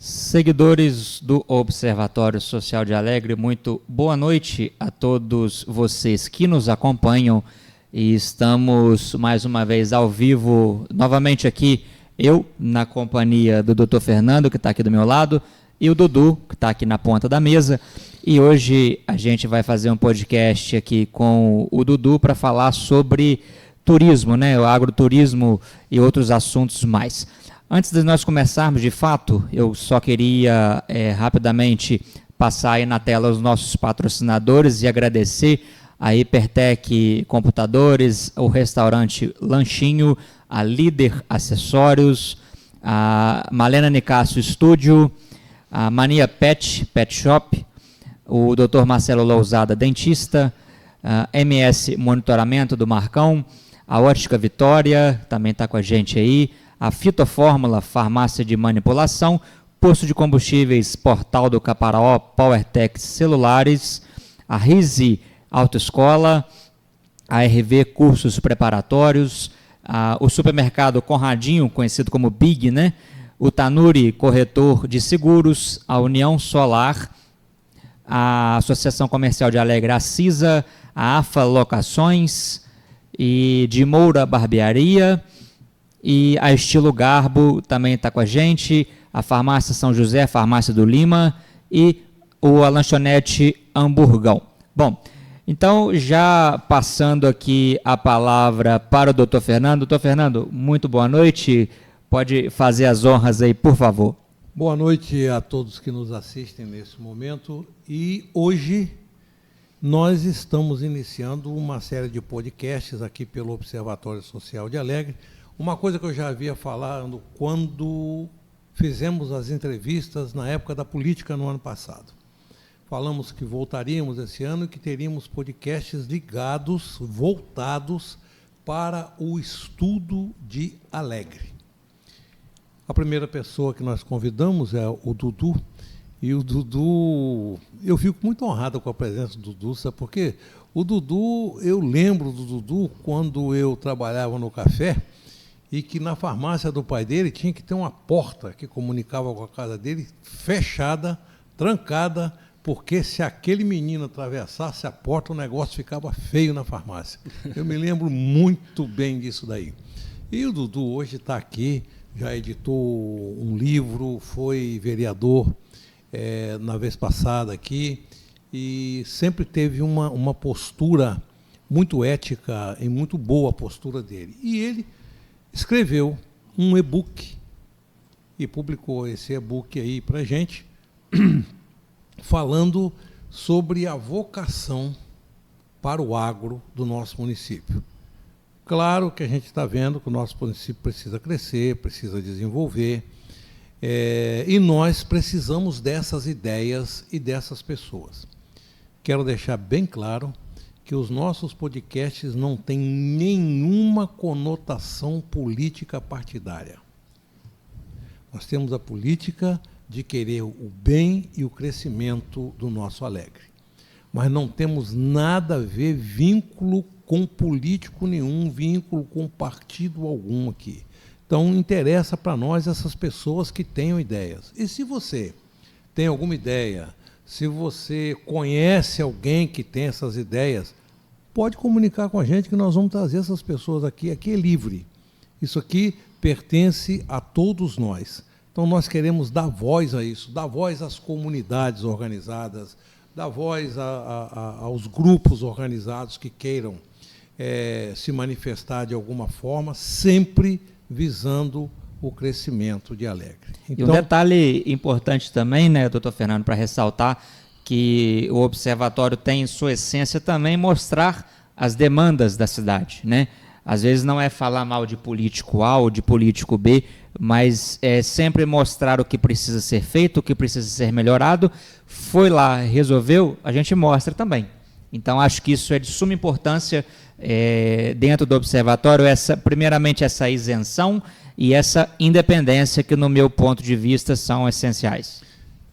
Seguidores do Observatório Social de Alegre, muito boa noite a todos vocês que nos acompanham e estamos mais uma vez ao vivo, novamente aqui, eu na companhia do Dr. Fernando, que está aqui do meu lado, e o Dudu, que está aqui na ponta da mesa, e hoje a gente vai fazer um podcast aqui com o Dudu para falar sobre turismo, né, o agroturismo e outros assuntos mais. Antes de nós começarmos, de fato, eu só queria rapidamente passar aí na tela os nossos patrocinadores e agradecer a Hipertec Computadores, o restaurante Lanchinho, a Líder Acessórios, a Malena Nicásio Estúdio, a Mania Pet Shop, o Dr. Marcelo Lousada Dentista, a MS Monitoramento do Marcão, a Ótica Vitória, também está com a gente aí, a Fitofórmula, farmácia de manipulação, posto de combustíveis Portal do Caparaó, PowerTech Celulares, a Rise Autoescola, a RV Cursos Preparatórios, o supermercado Conradinho, conhecido como Big, né? O Tanuri Corretor de Seguros, a União Solar, a Associação Comercial de Alegre, a CISA, a AFA Locações e de Moura Barbearia, e a Estilo Garbo também está com a gente, a Farmácia São José, a Farmácia do Lima e a Lanchonete Hamburgão. Bom, então já passando aqui a palavra para o Dr. Fernando. Dr. Fernando, muito boa noite, pode fazer as honras aí, por favor. Boa noite a todos que nos assistem nesse momento e hoje nós estamos iniciando uma série de podcasts aqui pelo Observatório Social de Alegre. Uma coisa que eu já havia falado quando fizemos as entrevistas na época da política no ano passado. Falamos que voltaríamos esse ano e que teríamos podcasts ligados, voltados para o estudo de Alegre. A primeira pessoa que nós convidamos é o Dudu, e o Dudu, eu fico muito honrado com a presença do Dudu, sabe por quê? O Dudu, eu lembro do Dudu quando eu trabalhava no café, e que na farmácia do pai dele tinha que ter uma porta que comunicava com a casa dele, fechada, trancada, porque se aquele menino atravessasse a porta, o negócio ficava feio na farmácia. Eu me lembro muito bem disso daí. E o Dudu hoje está aqui, já editou um livro, foi vereador na vez passada aqui, e sempre teve uma postura muito ética e muito boa a postura dele. E ele escreveu um e-book e publicou esse e-book aí para a gente, falando sobre a vocação para o agro do nosso município. Claro que a gente está vendo que o nosso município precisa crescer, precisa desenvolver, e nós precisamos dessas ideias e dessas pessoas. Quero deixar bem claro que os nossos podcasts não têm nenhuma conotação política partidária. Nós temos a política de querer o bem e o crescimento do nosso Alegre. Mas não temos nada a ver, vínculo com político nenhum, vínculo com partido algum aqui. Então, interessa para nós essas pessoas que tenham ideias. E se você tem alguma ideia, se você conhece alguém que tem essas ideias, pode comunicar com a gente que nós vamos trazer essas pessoas aqui. Aqui é livre. Isso aqui pertence a todos nós. Então, nós queremos dar voz a isso, dar voz às comunidades organizadas, dar voz aos grupos organizados que queiram se manifestar de alguma forma, sempre visando o crescimento de Alegre. Então, e um detalhe importante também, né, doutor Fernando, para ressaltar que o Observatório tem em sua essência também mostrar as demandas da cidade, né? Às vezes não é falar mal de político A ou de político B, mas é sempre mostrar o que precisa ser feito, o que precisa ser melhorado. Foi lá, resolveu, a gente mostra também. Então, acho que isso é de suma importância dentro do Observatório, primeiramente essa isenção e essa independência que, no meu ponto de vista, são essenciais.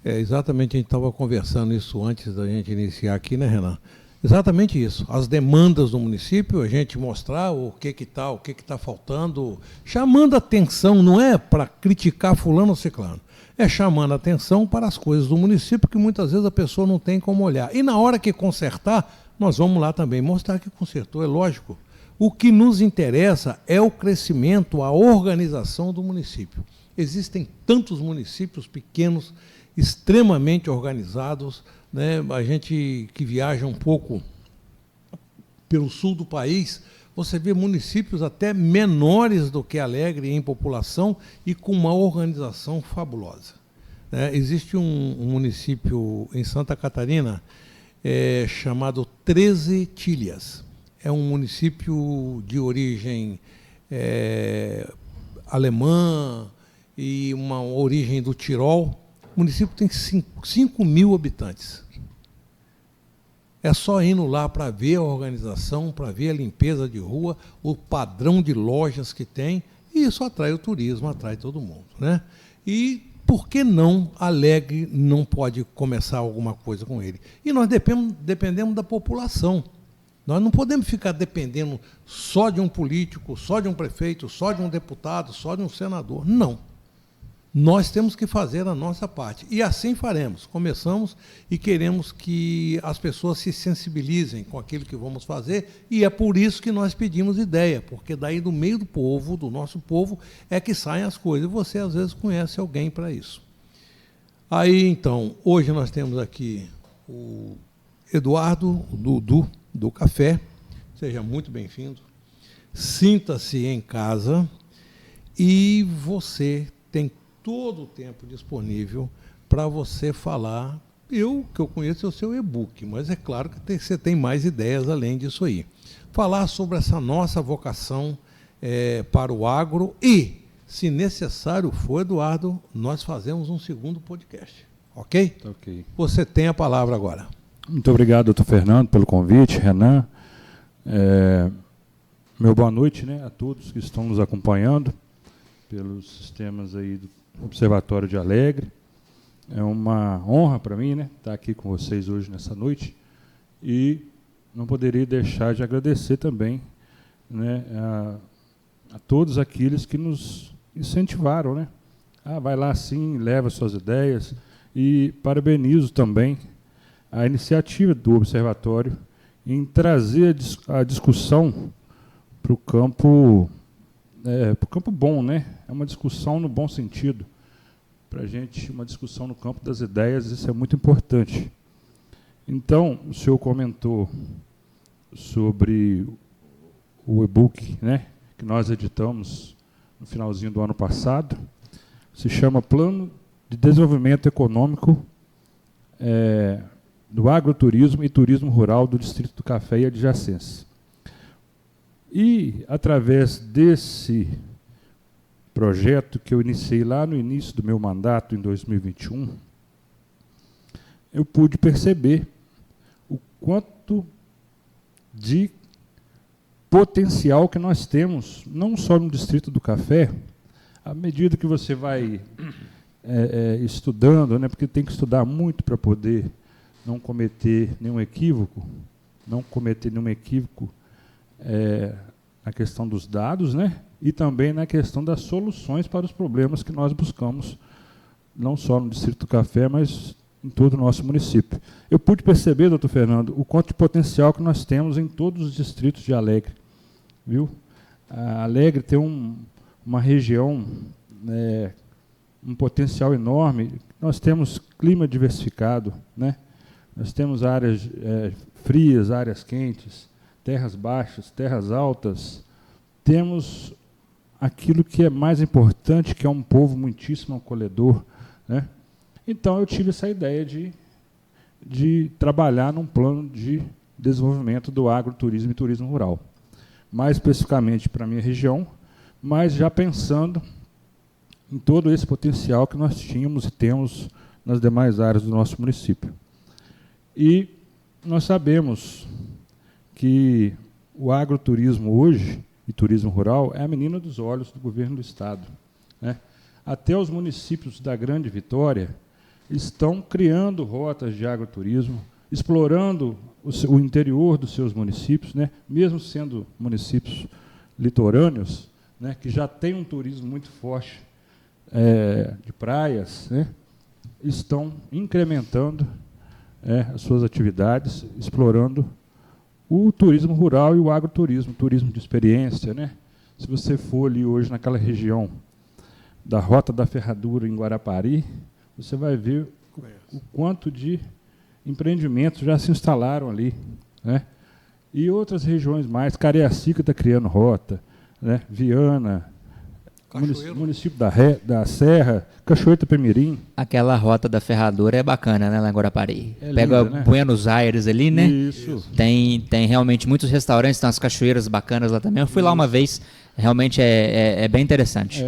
Exatamente, a gente estava conversando isso antes da gente iniciar aqui, né, Renan? Exatamente isso. As demandas do município, a gente mostrar o que está faltando, chamando a atenção, não é para criticar fulano ou ciclano, é chamando a atenção para as coisas do município que muitas vezes a pessoa não tem como olhar. E na hora que consertar, nós vamos lá também mostrar que consertou, é lógico. O que nos interessa é o crescimento, a organização do município. Existem tantos municípios pequenos, extremamente organizados, né? A gente que viaja um pouco pelo sul do país, você vê municípios até menores do que Alegre em população e com uma organização fabulosa. Existe um município em Santa Catarina chamado 13 Tilhas. É um município de origem alemã e uma origem do Tirol. O município tem 5 mil habitantes. É só indo lá para ver a organização, para ver a limpeza de rua, o padrão de lojas que tem, e isso atrai o turismo, atrai todo mundo, né? E por que não Alegre não pode começar alguma coisa com ele? E nós dependemos da população. Nós não podemos ficar dependendo só de um político, só de um prefeito, só de um deputado, só de um senador. Não. Nós temos que fazer a nossa parte. E assim faremos. Começamos e queremos que as pessoas se sensibilizem com aquilo que vamos fazer, e é por isso que nós pedimos ideia, porque daí do meio do povo, do nosso povo, é que saem as coisas. E você, às vezes, conhece alguém para isso. Aí, então, hoje nós temos aqui o Eduardo, o Dudu, do Café. Seja muito bem-vindo. Sinta-se em casa e você tem todo o tempo disponível para você falar. Que eu conheço é o seu e-book, mas é claro que você tem mais ideias além disso aí. Falar sobre essa nossa vocação para o agro e, se necessário for, Eduardo, nós fazemos um segundo podcast. Ok? Ok. Você tem a palavra agora. Muito obrigado, doutor Fernando, pelo convite, Renan. Meu boa noite, né, a todos que estão nos acompanhando pelos sistemas aí do Observatório de Alegre. É uma honra para mim, né, estar aqui com vocês hoje, nessa noite, e não poderia deixar de agradecer também, né, a todos aqueles que nos incentivaram, né. Vai lá sim, leva suas ideias, e parabenizo também a iniciativa do Observatório em trazer a discussão para o campo bom, né? É uma discussão no bom sentido. Para a gente, uma discussão no campo das ideias, isso é muito importante. Então, o senhor comentou sobre o e-book, né, que nós editamos no finalzinho do ano passado. Se chama Plano de Desenvolvimento Econômico do Agroturismo e Turismo Rural do Distrito do Café e adjacências. E, através desse projeto que eu iniciei lá no início do meu mandato, em 2021, eu pude perceber o quanto de potencial que nós temos, não só no Distrito do Café, à medida que você vai estudando, né, porque tem que estudar muito para poder não cometer nenhum equívoco, na questão dos dados, né, e também na questão das soluções para os problemas que nós buscamos, não só no Distrito do Café, mas em todo o nosso município. Eu pude perceber, doutor Fernando, o quanto de potencial que nós temos em todos os distritos de Alegre. Viu? A Alegre tem uma região, um potencial enorme. Nós temos clima diversificado, né? Nós temos áreas frias, áreas quentes, terras baixas, terras altas. Temos aquilo que é mais importante, que é um povo muitíssimo acolhedor, né? Então, eu tive essa ideia de trabalhar num plano de desenvolvimento do agroturismo e turismo rural. Mais especificamente para a minha região, mas já pensando em todo esse potencial que nós tínhamos e temos nas demais áreas do nosso município. E nós sabemos que o agroturismo hoje, e turismo rural, é a menina dos olhos do governo do Estado, né? Até os municípios da Grande Vitória estão criando rotas de agroturismo, explorando o interior dos seus municípios, né, mesmo sendo municípios litorâneos, né, que já tem um turismo muito forte de praias, né, estão incrementando as suas atividades, explorando o turismo rural e o agroturismo, turismo de experiência, né? Se você for ali hoje naquela região da Rota da Ferradura, em Guarapari, você vai ver o quanto de empreendimentos já se instalaram ali, né? E outras regiões mais, Cariacica está criando rota, né? Viana, município da Serra, Cachoeira Itapemirim. Aquela Rota da Ferradura é bacana, né, lá em Guarapari. Pega linda, né? Buenos Aires ali, né? Isso. Tem realmente muitos restaurantes, tem umas cachoeiras bacanas lá também. Eu fui lá uma vez, realmente é bem interessante.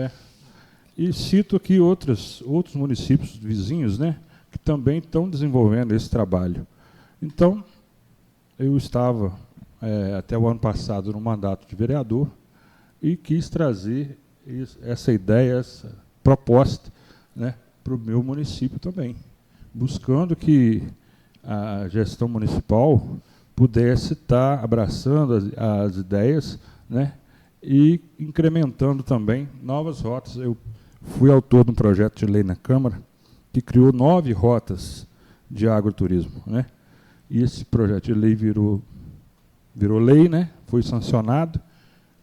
E cito aqui outros municípios vizinhos, né, que também estão desenvolvendo esse trabalho. Então, eu estava até o ano passado no mandato de vereador e quis trazer essa ideia, essa proposta, né, para o meu município também, buscando que a gestão municipal pudesse estar abraçando as ideias, né, e incrementando também novas rotas. Eu fui autor de um projeto de lei na Câmara que criou 9 rotas de agroturismo, né, e esse projeto de lei virou lei, né, foi sancionado,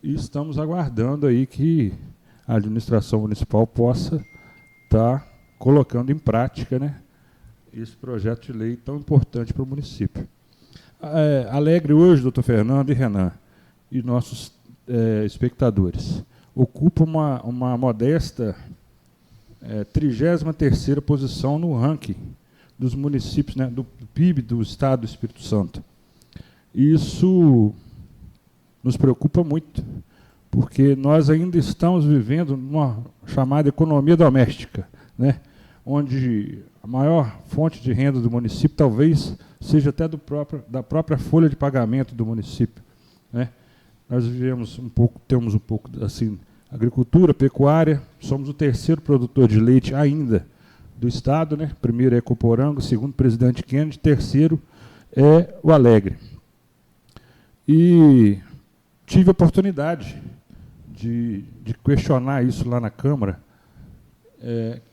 e estamos aguardando aí que a administração municipal possa estar colocando em prática, né, esse projeto de lei tão importante para o município. Alegre hoje, doutor Fernando e Renan, e nossos espectadores, ocupa uma modesta 33ª posição no ranking dos municípios, né, do PIB do Estado do Espírito Santo. Isso nos preocupa muito, porque nós ainda estamos vivendo numa chamada economia doméstica, né, onde a maior fonte de renda do município talvez seja até da própria folha de pagamento do município, né. Nós temos um pouco assim, agricultura, pecuária, somos o 3º produtor de leite ainda do Estado, né. Primeiro é Coporanga, segundo Presidente Kennedy, terceiro é o Alegre. E tive a oportunidade de questionar isso lá na Câmara,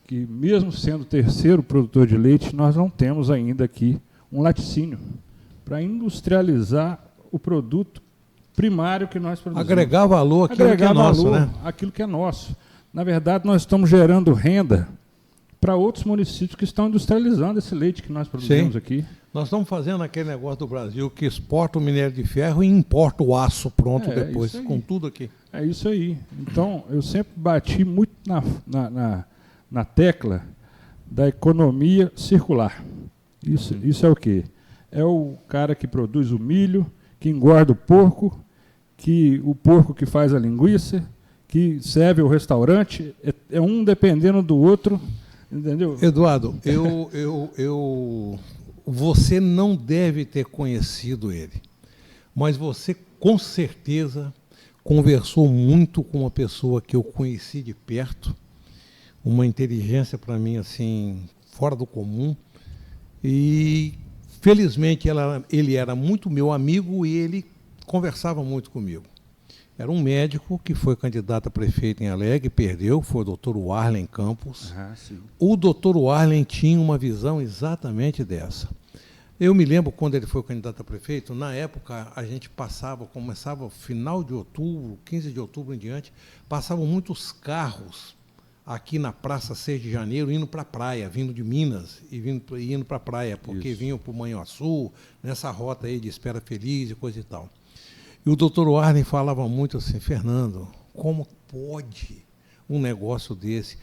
que mesmo sendo o 3º produtor de leite, nós não temos ainda aqui um laticínio para industrializar o produto primário que nós produzimos. Agregar valor àquilo que é nosso, né? Aquilo que é nosso. Na verdade, nós estamos gerando renda para outros municípios que estão industrializando esse leite que nós produzimos aqui. Nós estamos fazendo aquele negócio do Brasil que exporta o minério de ferro e importa o aço pronto depois, com tudo aqui. É isso aí. Então, eu sempre bati muito na tecla da economia circular. Isso é o quê? É o cara que produz o milho, que engorda o porco que faz a linguiça, que serve o restaurante, é um dependendo do outro, entendeu? Eduardo, você não deve ter conhecido ele, mas você com certeza conversou muito com uma pessoa que eu conheci de perto, uma inteligência para mim assim fora do comum, e felizmente ele era muito meu amigo e ele conversava muito comigo. Era um médico que foi candidato a prefeito em Alegre, perdeu, foi o doutor Warlen Campos. O doutor Warlen tinha uma visão exatamente dessa. Eu me lembro quando ele foi candidato a prefeito, na época a gente começava final de outubro, 15 de outubro em diante, passavam muitos carros aqui na Praça 6 de Janeiro, indo para a praia, vindo de Minas e indo para a praia, porque vinham para o Manhuaçu, nessa rota aí de Espera Feliz e coisa e tal. E o doutor Warlen falava muito assim, Fernando, como pode um negócio desse?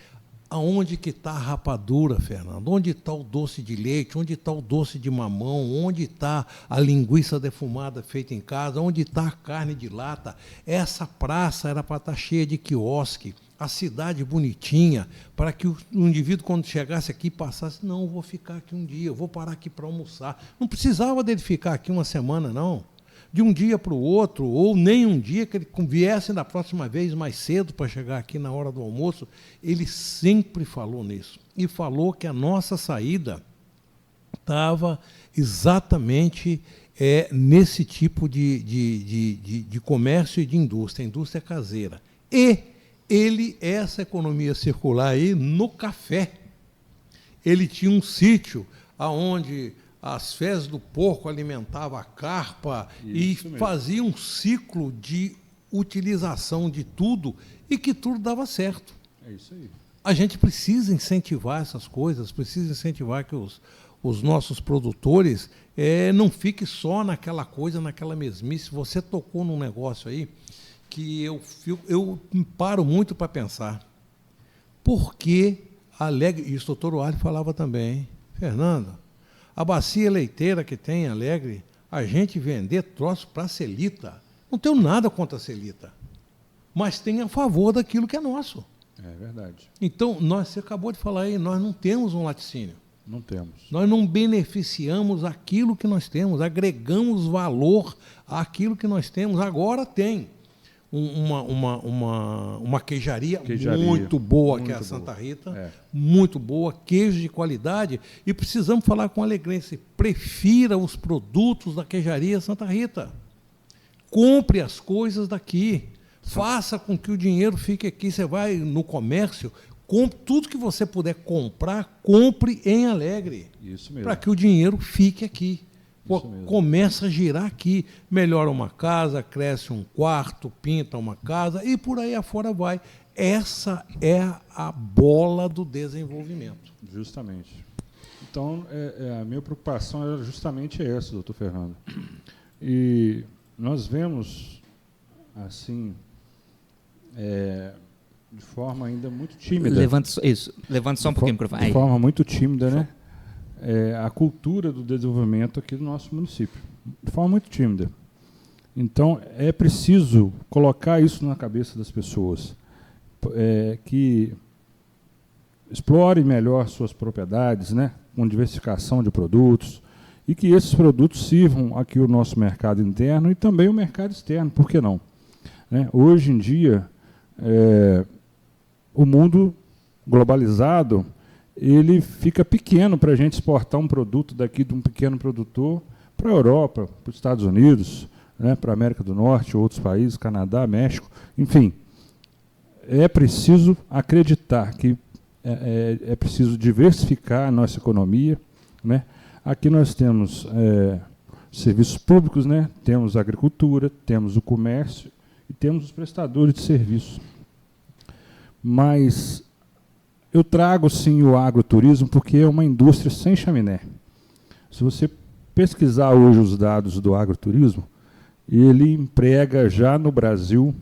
Aonde que está a rapadura, Fernando? Onde está o doce de leite? Onde está o doce de mamão? Onde está a linguiça defumada feita em casa? Onde está a carne de lata? Essa praça era para estar cheia de quiosque, a cidade bonitinha, para que o indivíduo, quando chegasse aqui, passasse, não, eu vou ficar aqui um dia, eu vou parar aqui para almoçar. Não precisava dele ficar aqui uma semana, não. De um dia para o outro, ou nem um dia, que ele viesse da próxima vez mais cedo para chegar aqui na hora do almoço, ele sempre falou nisso. E falou que a nossa saída estava exatamente nesse tipo de comércio e de indústria, indústria caseira. E essa economia circular aí no café. Ele tinha um sítio onde as fezes do porco alimentavam a carpa e fazia um ciclo de utilização de tudo e que tudo dava certo. É isso aí. A gente precisa incentivar essas coisas, precisa incentivar que os nossos produtores não fiquem só naquela coisa, naquela mesmice. Você tocou num negócio aí que eu paro muito para pensar. Por que Alegre, e o doutor Oaly falava também, Fernando, a bacia leiteira que tem em Alegre, a gente vender troço para a Celita. Não tenho nada contra a Celita, mas tem a favor daquilo que é nosso. É verdade. Então, você acabou de falar aí, nós não temos um laticínio. Não temos. Nós não beneficiamos aquilo que nós temos, agregamos valor àquilo que nós temos. Agora tem uma queijaria muito boa, que é a Santa Rita, muito boa, queijo de qualidade, e precisamos falar com alegrense, prefira os produtos da queijaria Santa Rita. Compre as coisas daqui, faça com que o dinheiro fique aqui. Você vai no comércio, compre tudo que você puder comprar, compre em Alegre. Isso mesmo. Para que o dinheiro fique aqui. Começa a girar aqui, melhora uma casa, cresce um quarto, pinta uma casa e por aí afora vai. Essa é a bola do desenvolvimento. Justamente. Então, a minha preocupação era justamente essa, doutor Fernando. E nós vemos, assim, de forma ainda muito tímida. Levanta só um pouquinho o microfone. De forma muito tímida, né? A cultura do desenvolvimento aqui do nosso município, de forma muito tímida. Então, é preciso colocar isso na cabeça das pessoas, que explorem melhor suas propriedades, né, com diversificação de produtos, e que esses produtos sirvam aqui o nosso mercado interno e também o mercado externo, por que não? Né? Hoje em dia, o mundo globalizado, ele fica pequeno para a gente exportar um produto daqui de um pequeno produtor para a Europa, para os Estados Unidos, né, para a América do Norte, outros países, Canadá, México, enfim. É preciso acreditar que é preciso diversificar a nossa economia, né? Aqui nós temos serviços públicos, né? Temos a agricultura, temos o comércio e temos os prestadores de serviços. Mas eu trago, sim, o agroturismo porque é uma indústria sem chaminé. Se você pesquisar hoje os dados do agroturismo, ele emprega já no Brasil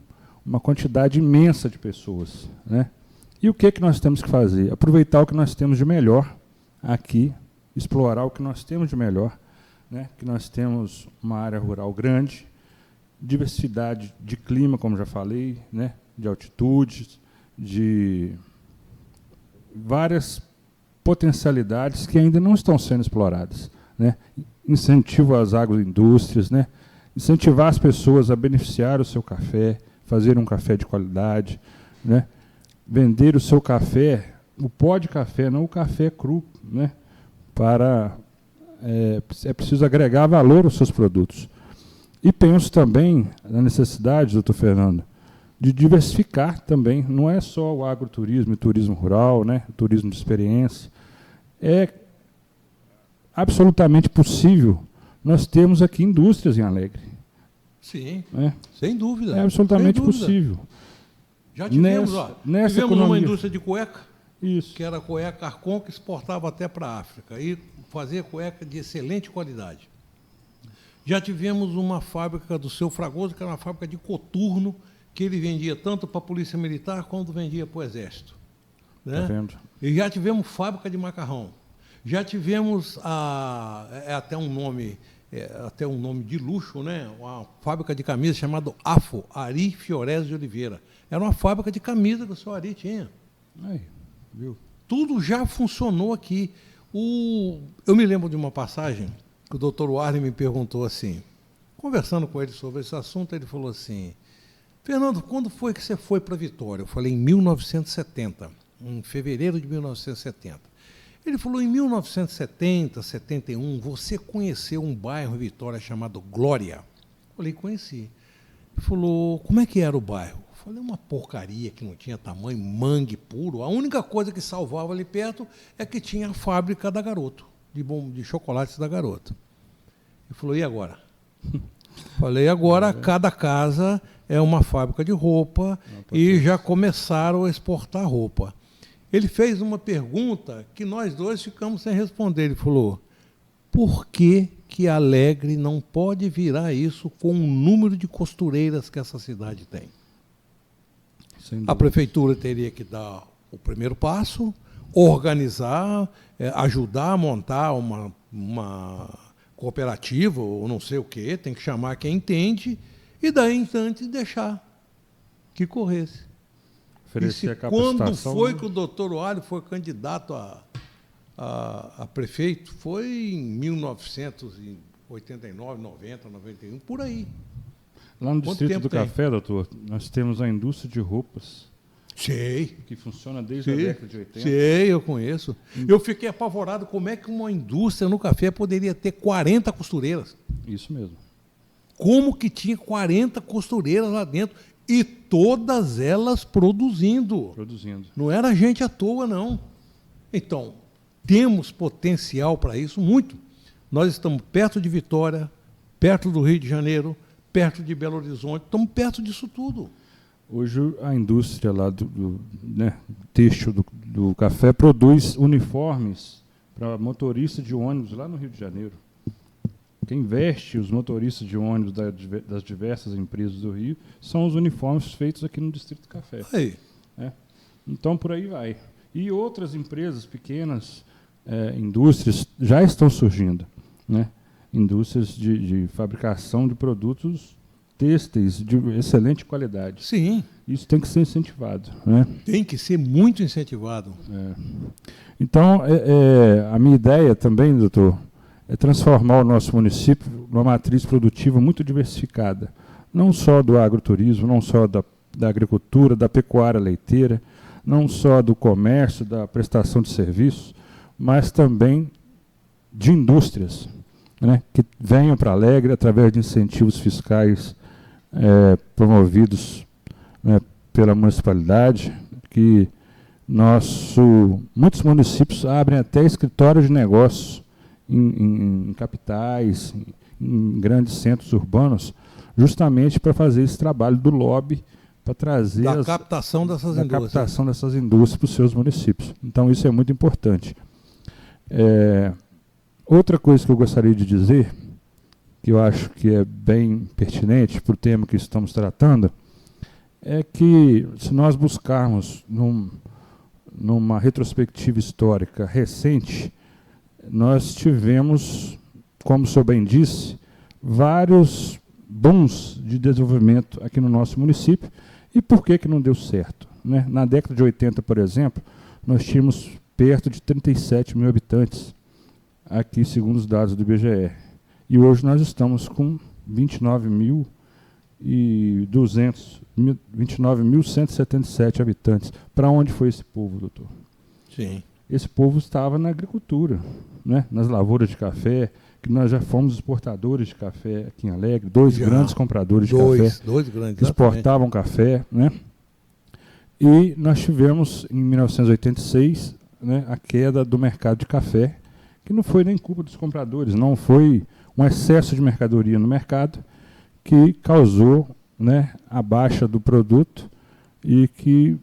uma quantidade imensa de pessoas, né? E o que nós temos que fazer? Aproveitar o que nós temos de melhor aqui, explorar o que nós temos de melhor, né? Que nós temos uma área rural grande, diversidade de clima, como já falei, né? De altitudes, de várias potencialidades que ainda não estão sendo exploradas, né? Incentivo às agroindústrias, né? Incentivar as pessoas a beneficiar o seu café, fazer um café de qualidade, né? Vender o seu café, o pó de café, não o café cru, né? É preciso agregar valor aos seus produtos. E penso também na necessidade, doutor Fernando, de diversificar também. Não é só o agroturismo e turismo rural, né? O turismo de experiência. É absolutamente possível nós termos aqui indústrias em Alegre. Sim, sem dúvida. É absolutamente possível. Já tivemos, tivemos uma indústria de cueca, isso, que era a cueca Arcon, que exportava até para a África, e fazia cueca de excelente qualidade. Já tivemos uma fábrica do Seu Fragoso, que era uma fábrica de coturno, que ele vendia tanto para a Polícia Militar quanto vendia para o Exército. Né? Tá vendo? E já tivemos fábrica de macarrão. Já tivemos até um nome de luxo, né? Uma fábrica de camisas chamada AFO, Ari Fiorese de Oliveira. Era uma fábrica de camisa que o senhor Ari tinha. Aí, viu? Tudo já funcionou aqui. Eu me lembro de uma passagem que o doutor Oaly me perguntou assim, conversando com ele sobre esse assunto, ele falou assim, Fernando, quando foi que você foi para Vitória? Eu falei, em 1970, em fevereiro de 1970. Ele falou, em 1970, 71, você conheceu um bairro em Vitória chamado Glória? Eu falei, conheci. Ele falou, como é que era o bairro? Eu falei, uma porcaria que não tinha tamanho, mangue puro. A única coisa que salvava ali perto é que tinha a fábrica da Garoto, de chocolates da Garoto. Ele falou, e agora? Falei, agora cada casa é uma fábrica de roupa e já começaram a exportar roupa. Ele fez uma pergunta que nós dois ficamos sem responder. Ele falou, por que Alegre não pode virar isso com o número de costureiras que essa cidade tem? A prefeitura teria que dar o primeiro passo, organizar, ajudar a montar uma cooperativa, ou não sei o quê, tem que chamar quem entende, e daí em diante deixar que corresse. Oferecer a quando foi que o doutor Oálio foi candidato a prefeito? Foi em 1989, 90, 91, por aí. Lá no Distrito do Café, doutor, nós temos a indústria de roupas. Sei. Que funciona desde a década de 80. Sei, eu conheço. Eu fiquei apavorado como é que uma indústria no café poderia ter 40 costureiras. Isso mesmo. Como que tinha 40 costureiras lá dentro? E todas elas produzindo. Não era gente à toa, não. Então, temos potencial para isso, muito. Nós estamos perto de Vitória, perto do Rio de Janeiro, perto de Belo Horizonte, estamos perto disso tudo. Hoje a indústria lá têxtil do café produz uniformes para motorista de ônibus lá no Rio de Janeiro. Quem veste os motoristas de ônibus das diversas empresas do Rio são os uniformes feitos aqui no Distrito do Café. Aí. Então, por aí vai. E outras empresas pequenas, indústrias, já estão surgindo. Indústrias de fabricação de produtos têxteis de excelente qualidade. Sim. Isso tem que ser incentivado. Tem que ser muito incentivado. Então, a minha ideia também, doutor, é transformar o nosso município numa matriz produtiva muito diversificada, não só do agroturismo, não só da agricultura, da pecuária leiteira, não só do comércio, da prestação de serviços, mas também de indústrias, que venham para Alegre através de incentivos fiscais promovidos pela municipalidade, que muitos municípios abrem até escritórios de negócios em capitais, em grandes centros urbanos, justamente para fazer esse trabalho do lobby, para trazer a captação dessas indústrias para os seus municípios. Então, isso é muito importante. Outra coisa que eu gostaria de dizer, que eu acho que é bem pertinente para o tema que estamos tratando, é que, se nós buscarmos numa retrospectiva histórica recente, nós tivemos, como o senhor bem disse, vários booms de desenvolvimento aqui no nosso município. E por que não deu certo? Na década de 80, por exemplo, nós tínhamos perto de 37 mil habitantes, aqui segundo os dados do IBGE. E hoje nós estamos com 29.177 habitantes. Para onde foi esse povo, doutor? Sim. Esse povo estava na agricultura, nas lavouras de café, que nós já fomos exportadores de café aqui em Alegre, grandes compradores de café, grandes, que exportavam café. E nós tivemos, em 1986, a queda do mercado de café, que não foi nem culpa dos compradores, não foi um excesso de mercadoria no mercado que causou a baixa do produto e que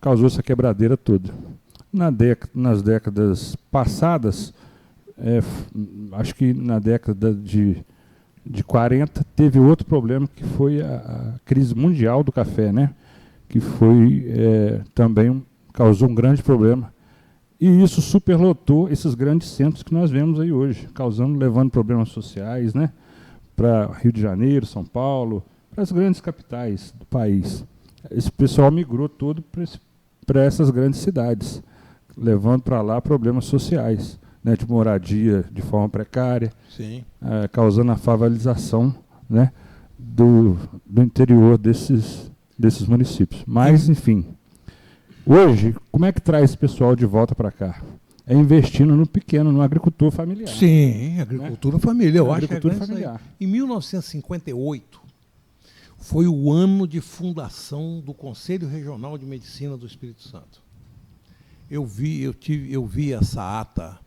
causou essa quebradeira toda. Nas décadas passadas, acho que na década de 40, teve outro problema, que foi a crise mundial do café, que foi também causou um grande problema. E isso superlotou esses grandes centros que nós vemos aí hoje, levando problemas sociais, para Rio de Janeiro, São Paulo, para as grandes capitais do país. Esse pessoal migrou todo para essas grandes cidades, levando para lá problemas sociais, de moradia de forma precária, causando a favelização do interior desses municípios. Mas, enfim, hoje, como é que traz esse pessoal de volta para cá? é investindo no pequeno, no agricultor familiar. Sim, agricultura família. Eu acho que agricultura familiar. Em 1958 foi o ano de fundação do Conselho Regional de Medicina do Espírito Santo. Eu vi essa ata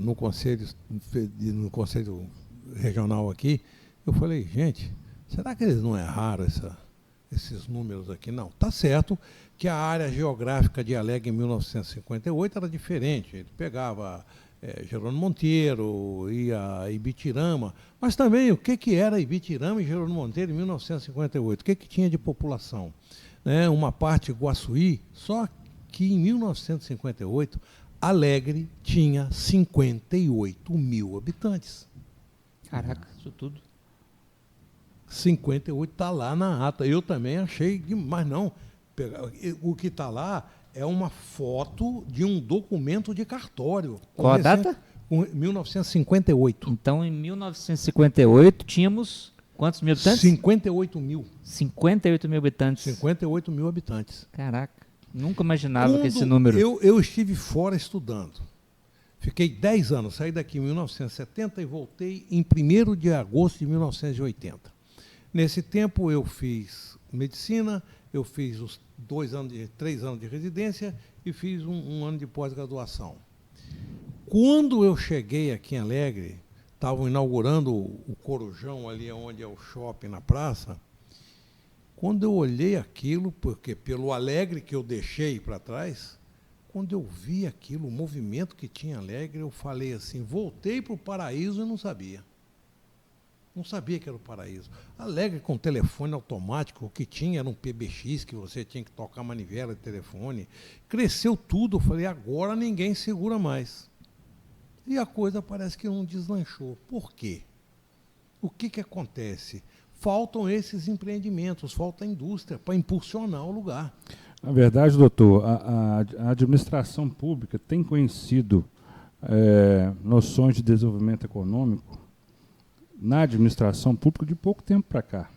no Conselho Regional aqui. Eu falei, gente, será que eles não erraram esses números aqui? Não, está certo que a área geográfica de Alegre em 1958 era diferente. Ele pegava Jerônimo Monteiro, ia a Ibitirama, mas também o que era Ibitirama e Jerônimo Monteiro em 1958? O que tinha de população? Uma parte Guaçuí, só que em 1958 Alegre tinha 58 mil habitantes. Caraca, isso tudo. 58 está lá na ata. Eu também achei, mas não. O que está lá é uma foto de um documento de cartório. Qual a data? 1958. Então, em 1958, tínhamos quantos mil habitantes? 58 mil. 58 mil habitantes. 58 mil habitantes. Caraca, nunca imaginava que esse número... Eu estive fora estudando. Fiquei 10 anos, saí daqui em 1970 e voltei em 1º de agosto de 1980. Nesse tempo eu fiz medicina, eu fiz os 3 anos de residência e fiz um ano de pós-graduação. Quando eu cheguei aqui em Alegre, estavam inaugurando o Corujão ali onde é o shopping na praça. Quando eu olhei aquilo, porque pelo Alegre que eu deixei para trás, quando eu vi aquilo, o movimento que tinha em Alegre, eu falei assim, voltei para o paraíso e não sabia. Não sabia que era o paraíso. Alegre com telefone automático, o que tinha era um PBX, que você tinha que tocar manivela de telefone. Cresceu tudo, eu falei, agora ninguém segura mais. E a coisa parece que não deslanchou. Por quê? O que acontece? Faltam esses empreendimentos, falta a indústria para impulsionar o lugar. Na verdade, doutor, a administração pública tem conhecido noções de desenvolvimento econômico na administração pública de pouco tempo para cá.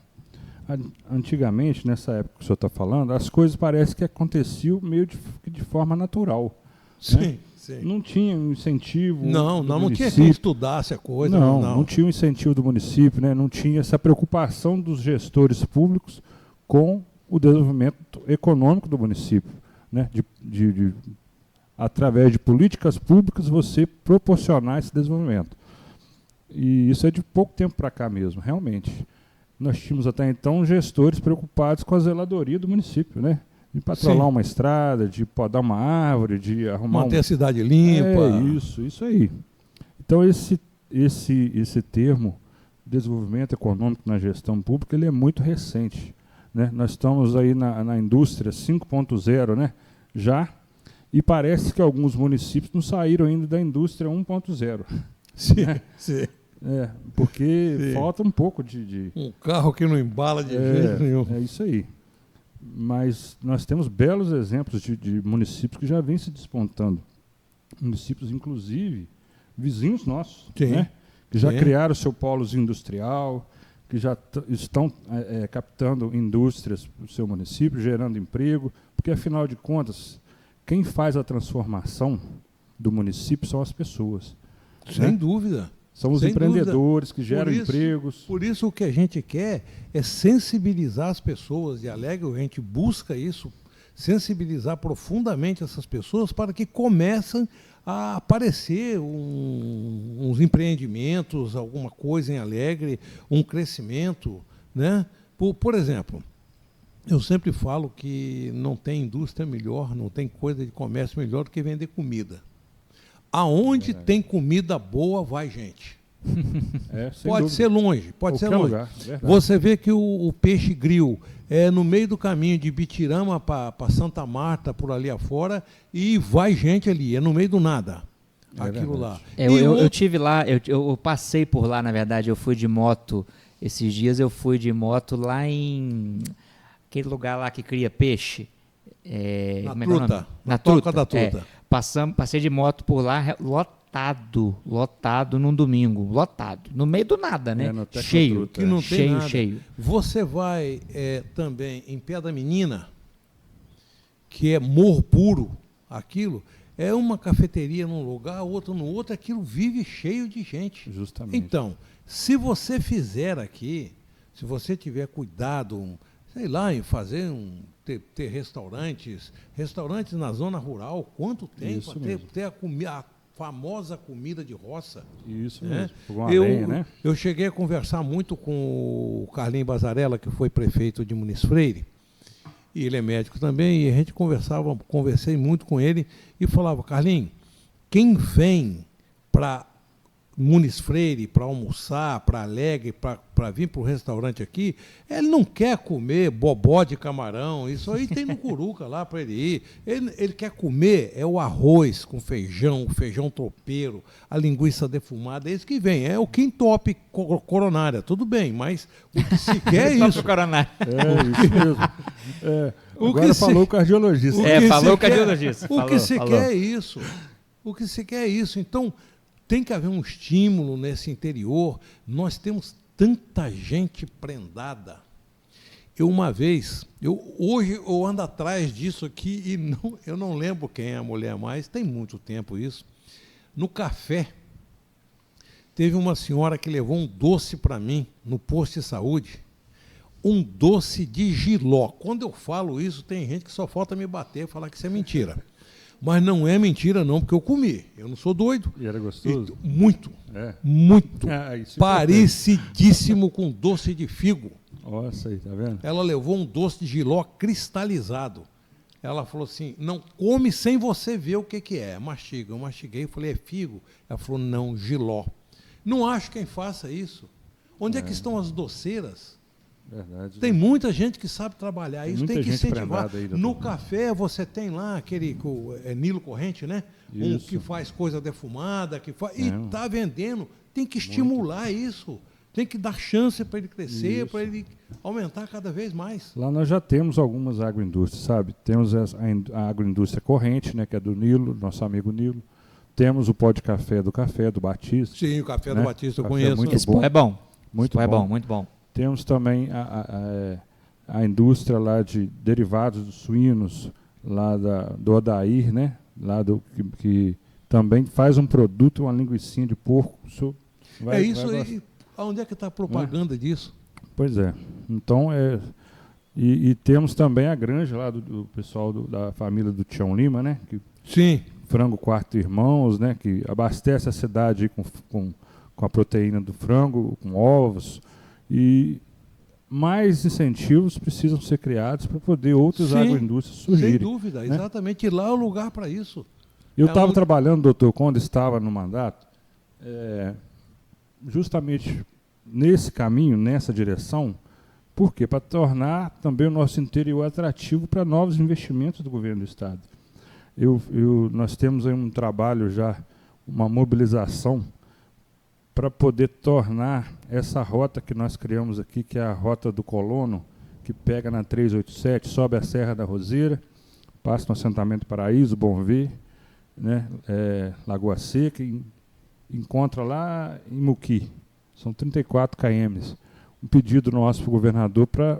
Antigamente, nessa época que o senhor está falando, as coisas parecem que aconteciam meio de forma natural. Sim, né? sim. Não tinha um incentivo. Não tinha quem estudasse a coisa. Não tinha um incentivo do município, né? Não tinha essa preocupação dos gestores públicos com o desenvolvimento econômico do município, né? Através de políticas públicas, você proporcionar esse desenvolvimento. E isso é de pouco tempo para cá mesmo, realmente. Nós tínhamos até então gestores preocupados com a zeladoria do município, né? De patrolar uma estrada, de podar uma árvore, de arrumar... Manter a cidade limpa. Isso aí. Então, esse termo, desenvolvimento econômico na gestão pública, ele é muito recente. Né? Nós estamos aí na indústria 5.0, né? Já, e parece que alguns municípios não saíram ainda da indústria 1.0. Sim, sim. Porque falta um pouco de... Um carro que não embala de jeito nenhum. É isso aí. Mas nós temos belos exemplos de municípios que já vêm se despontando. Municípios, inclusive, vizinhos nossos, né? Que já criaram o seu polo industrial, que já estão captando indústrias para o seu município, gerando emprego, porque, afinal de contas, quem faz a transformação do município são as pessoas. Sem dúvida. São os empreendedores que geram empregos. Por isso o que a gente quer é sensibilizar as pessoas de Alegre, a gente busca isso, sensibilizar profundamente essas pessoas para que comecem a aparecer uns empreendimentos, alguma coisa em Alegre, um crescimento. Né? Por exemplo, eu sempre falo que não tem indústria melhor, não tem coisa de comércio melhor do que vender comida. Aonde tem comida boa, vai gente. Pode ser longe, pode ser longe. Lugar, você vê que o peixe grill é no meio do caminho de Bitirama para Santa Marta, por ali afora, e vai gente ali, é no meio do nada. Aquilo lá. Eu tive lá, eu passei por lá, na verdade, eu fui de moto, esses dias eu fui de moto lá em aquele lugar lá que cria peixe. Na Toca da Truta. Passei de moto por lá, lotado num domingo, lotado, no meio do nada, né? Cheio, que não tem nada. Cheio. Você vai também em Pé da Menina, que é morro puro, aquilo, É uma cafeteria num lugar, outra no outro, aquilo vive cheio de gente. Justamente. Então, se você fizer aqui, se você tiver cuidado, sei lá, em fazer ter restaurantes na zona rural, quanto tem para ter a famosa comida de roça. Isso né? mesmo, com a lenha, né? Eu cheguei a conversar muito com o Carlinhos Bazarella, que foi prefeito de Muniz Freire, e ele é médico também, e a gente conversei muito com ele e falava, Carlinhos, quem vem para Muniz Freire para almoçar, para Alegre, para vir para o restaurante aqui, ele não quer comer bobó de camarão, isso aí tem no Curuca lá para ele ir. Ele quer comer o arroz com feijão, o feijão tropeiro, a linguiça defumada, é isso que vem. É o quintope coronária, tudo bem, mas o que se quer é isso. Coronária. Isso mesmo. Agora falou o cardiologista. Falou o cardiologista. O que se quer é isso. O que se quer é isso. Então, tem que haver um estímulo nesse interior. Nós temos tanta gente prendada. Hoje eu ando atrás disso aqui e eu não lembro quem é a mulher mais, tem muito tempo isso. No café, teve uma senhora que levou um doce para mim no posto de saúde, um doce de jiló. Quando eu falo isso, tem gente que só falta me bater e falar que isso é mentira. Mas não é mentira não, porque eu comi. Eu não sou doido. E era gostoso? Muito. Muito. Parecidíssimo com doce de figo. Nossa, aí, tá vendo? Ela levou um doce de jiló cristalizado. Ela falou assim, não come sem você ver o que é. Mastiga. Eu mastiguei e falei, é figo? Ela falou, não, jiló. Não acho quem faça isso. Onde é que estão as doceiras? Verdade. Tem muita gente que sabe trabalhar isso, tem que incentivar. Aí, no café você tem lá aquele Nilo Corrente, né? Um que faz coisa defumada, e está vendendo. Tem que estimular isso. Tem que dar chance para ele crescer, para ele aumentar cada vez mais. Lá nós já temos algumas agroindústrias, sabe? Temos a agroindústria corrente, né, que é do Nilo, nosso amigo Nilo. Temos o pó de café do Batista. Sim, o café do Batista eu conheço. Muito bom. É bom. Muito bom. Temos também a indústria lá de derivados dos suínos, lá do Odair, né? Lá que também faz um produto, uma linguicinha de porco. Onde é que está a propaganda disso? Pois é. Então, e temos também a granja lá do pessoal da família do Tião Lima, né? Sim. Frango Quarto Irmãos, né? Que abastece a cidade com a proteína do frango, com ovos. E mais incentivos precisam ser criados para poder outras agroindústrias surgirem. Sem dúvida, né? Exatamente. E lá é o lugar para isso. Eu estava trabalhando, doutor, quando estava no mandato, justamente nesse caminho, nessa direção. Por quê? Para tornar também o nosso interior atrativo para novos investimentos do governo do Estado. Nós temos aí um trabalho já, uma mobilização para poder tornar essa rota que nós criamos aqui, que é a rota do Colono, que pega na 387, sobe a Serra da Roseira, passa no assentamento Paraíso, Bom Ver, né, Lagoa Seca, e encontra lá em Muqui. São 34 km. Um pedido nosso para o governador para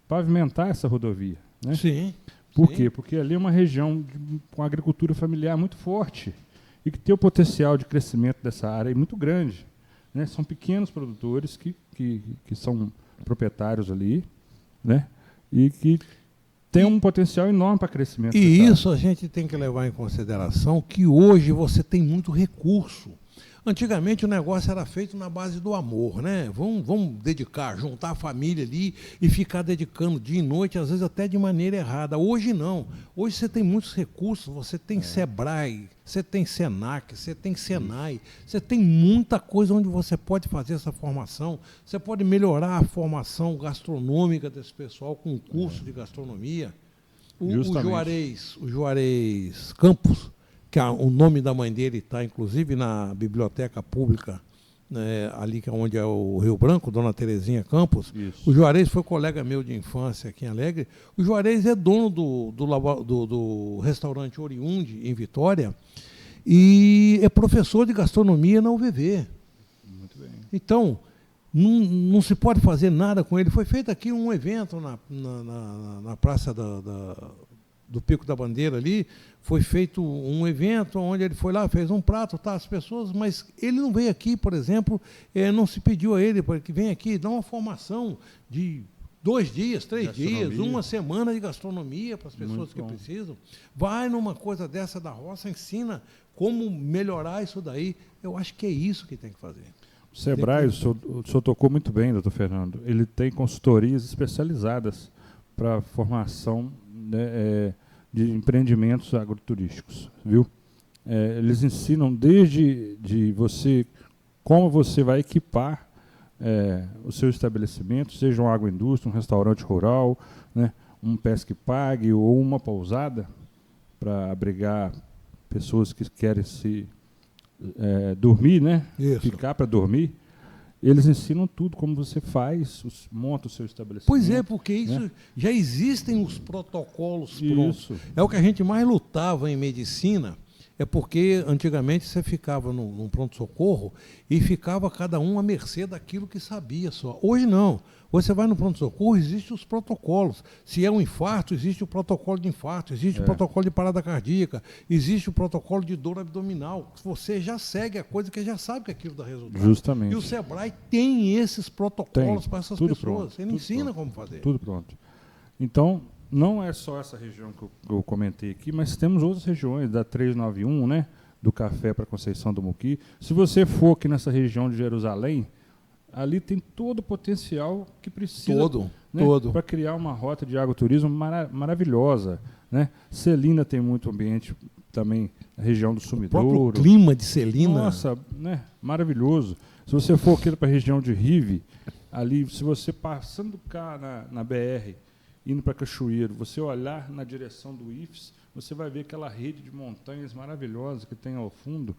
pavimentar essa rodovia. Né? Sim. Por quê? Porque ali é uma região com agricultura familiar muito forte e que tem o potencial de crescimento dessa área muito grande. Né? São pequenos produtores que são proprietários ali, né? E que tem um potencial enorme para crescimento. E isso a gente tem que levar em consideração que hoje você tem muito recurso. Antigamente o negócio era feito na base do amor, né? Vamos dedicar, juntar a família ali e ficar dedicando dia e noite, às vezes até de maneira errada. Hoje não. Hoje você tem muitos recursos, você tem Sebrae, você tem Senac, você tem Senai, você tem muita coisa onde você pode fazer essa formação. Você pode melhorar a formação gastronômica desse pessoal com um curso de gastronomia. O Juarez Campos, que o nome da mãe dele está, inclusive, na biblioteca pública, né, ali que é onde é o Rio Branco, Dona Terezinha Campos. Isso. O Juarez foi colega meu de infância aqui em Alegre. O Juarez é dono do restaurante Oriundi, em Vitória, e é professor de gastronomia na UVV. Muito bem. Então, não se pode fazer nada com ele. Foi feito aqui um evento na Praça do Pico da Bandeira ali, foi feito um evento onde ele foi lá, fez um prato, tá, as pessoas, mas ele não veio aqui, por exemplo, não se pediu a ele para que venha aqui dar uma formação de 2 dias, 3 dias, uma semana de gastronomia para as pessoas que precisam. Vai numa coisa dessa da roça, ensina como melhorar isso daí. Eu acho que é isso que tem que fazer. O Sebrae, o senhor tocou muito bem, doutor Fernando, ele tem consultorias especializadas para formação, né, de empreendimentos agroturísticos, viu? Eles ensinam desde como você vai equipar o seu estabelecimento, seja uma agroindústria, um restaurante rural, né, um pesque pague ou uma pousada para abrigar pessoas que querem dormir, né? Isso. Ficar para dormir. Eles ensinam tudo, como você faz, monta o seu estabelecimento. Pois é, porque isso, né? Já existem os protocolos prontos. Isso. É o que a gente mais lutava em medicina, é porque antigamente você ficava num pronto-socorro e ficava cada um à mercê daquilo que sabia só. Hoje não. Você vai no pronto-socorro, existem os protocolos. Se é um infarto, existe o protocolo de infarto, existe o protocolo de parada cardíaca, existe o protocolo de dor abdominal. Você já segue a coisa que já sabe que aquilo dá resultado. Justamente. E o Sebrae tem esses protocolos para essas pessoas. Pronto, Ele ensina como fazer. Tudo pronto. Então, não é só essa região que eu comentei aqui, mas temos outras regiões, da 391, né, do Café para Conceição do Muqui. Se você for aqui nessa região de Jerusalém, ali tem todo o potencial que precisa, né, para criar uma rota de agroturismo maravilhosa, né? Celina tem muito ambiente também, a região do Sumidouro. O próprio clima de Celina. Nossa, né, maravilhoso. Se você for aqui para a região de Rive, ali, se você passando cá na BR, indo para Cachoeiro, você olhar na direção do IFES, você vai ver aquela rede de montanhas maravilhosa que tem ao fundo,